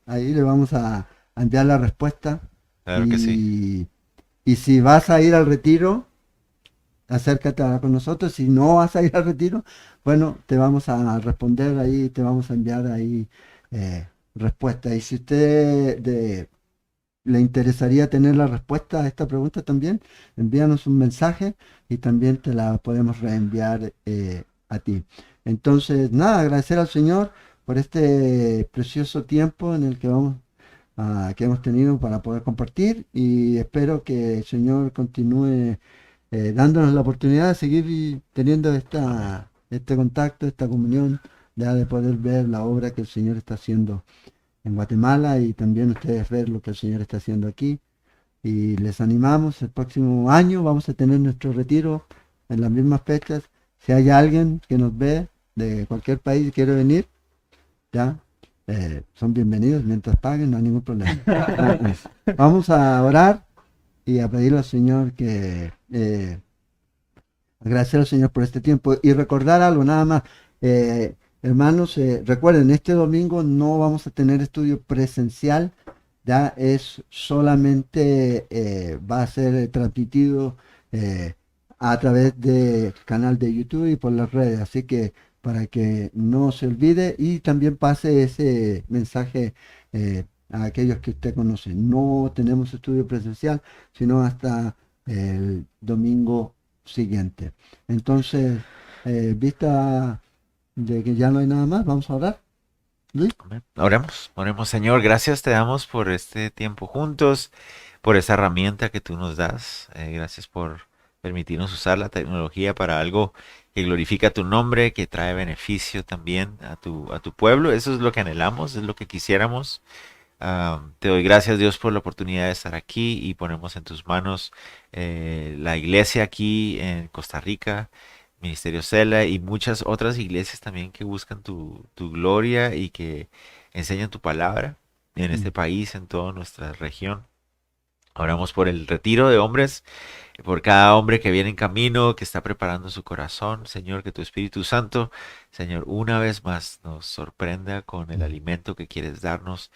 ahí le vamos a enviar la respuesta. Claro que sí. Y si vas a ir al retiro, acércate a hablar con nosotros. Si no vas a ir al retiro, bueno, te vamos a responder ahí, te vamos a enviar ahí respuesta. Y si le interesaría tener la respuesta a esta pregunta también, envíanos un mensaje y también te la podemos reenviar a ti. Entonces, nada, agradecer al Señor por este precioso tiempo en el que que hemos tenido para poder compartir, y espero que el Señor continúe dándonos la oportunidad de seguir teniendo este contacto, esta comunión, ya de poder ver la obra que el Señor está haciendo en Guatemala, y también ustedes ver lo que el Señor está haciendo aquí. Y les animamos, el próximo año vamos a tener nuestro retiro en las mismas fechas. Si hay alguien que nos ve de cualquier país y quiere venir, ya son bienvenidos mientras paguen, no hay ningún problema. Vamos a orar y a pedirle al Señor que agradecer al Señor por este tiempo y recordar algo nada más. Hermanos, recuerden, este domingo no vamos a tener estudio presencial, ya es solamente, va a ser transmitido a través del canal de YouTube y por las redes, así que para que no se olvide y también pase ese mensaje a aquellos que usted conoce. No tenemos estudio presencial, sino hasta el domingo siguiente. Entonces, vista de que ya no hay nada más, vamos a orar. Luis. Amén. Oremos, Señor, gracias te damos por este tiempo juntos, por esa herramienta que tú nos das. Gracias por permitirnos usar la tecnología para algo que glorifica tu nombre, que trae beneficio también a tu pueblo. Eso es lo que anhelamos, es lo que quisiéramos. Te doy gracias, Dios, por la oportunidad de estar aquí, y ponemos en tus manos la iglesia aquí en Costa Rica, Ministerio Cela, y muchas otras iglesias también que buscan tu gloria y que enseñan tu palabra en este país, en toda nuestra región. Oramos por el retiro de hombres, por cada hombre que viene en camino, que está preparando su corazón. Señor, que tu Espíritu Santo, Señor, una vez más nos sorprenda con el alimento que quieres darnos,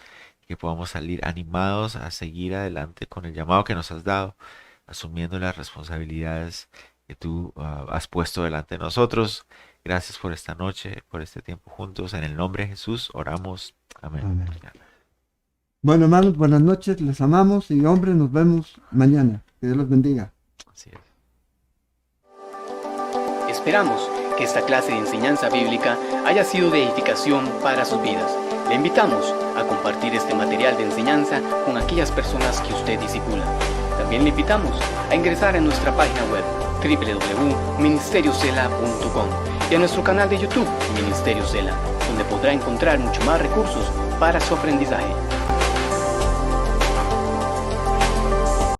que podamos salir animados a seguir adelante con el llamado que nos has dado, asumiendo las responsabilidades que tú has puesto delante de nosotros. Gracias por esta noche, por este tiempo juntos. En el nombre de Jesús oramos. Amén. Amén. Bueno, hermanos, buenas noches, les amamos, y hombres, nos vemos mañana. Que Dios los bendiga. Así es. Esperamos que esta clase de enseñanza bíblica haya sido de edificación para sus vidas. Le invitamos a compartir este material de enseñanza con aquellas personas que usted discipula. También le invitamos a ingresar a nuestra página web www.ministeriocela.com y a nuestro canal de YouTube Ministerio Cela, donde podrá encontrar mucho más recursos para su aprendizaje.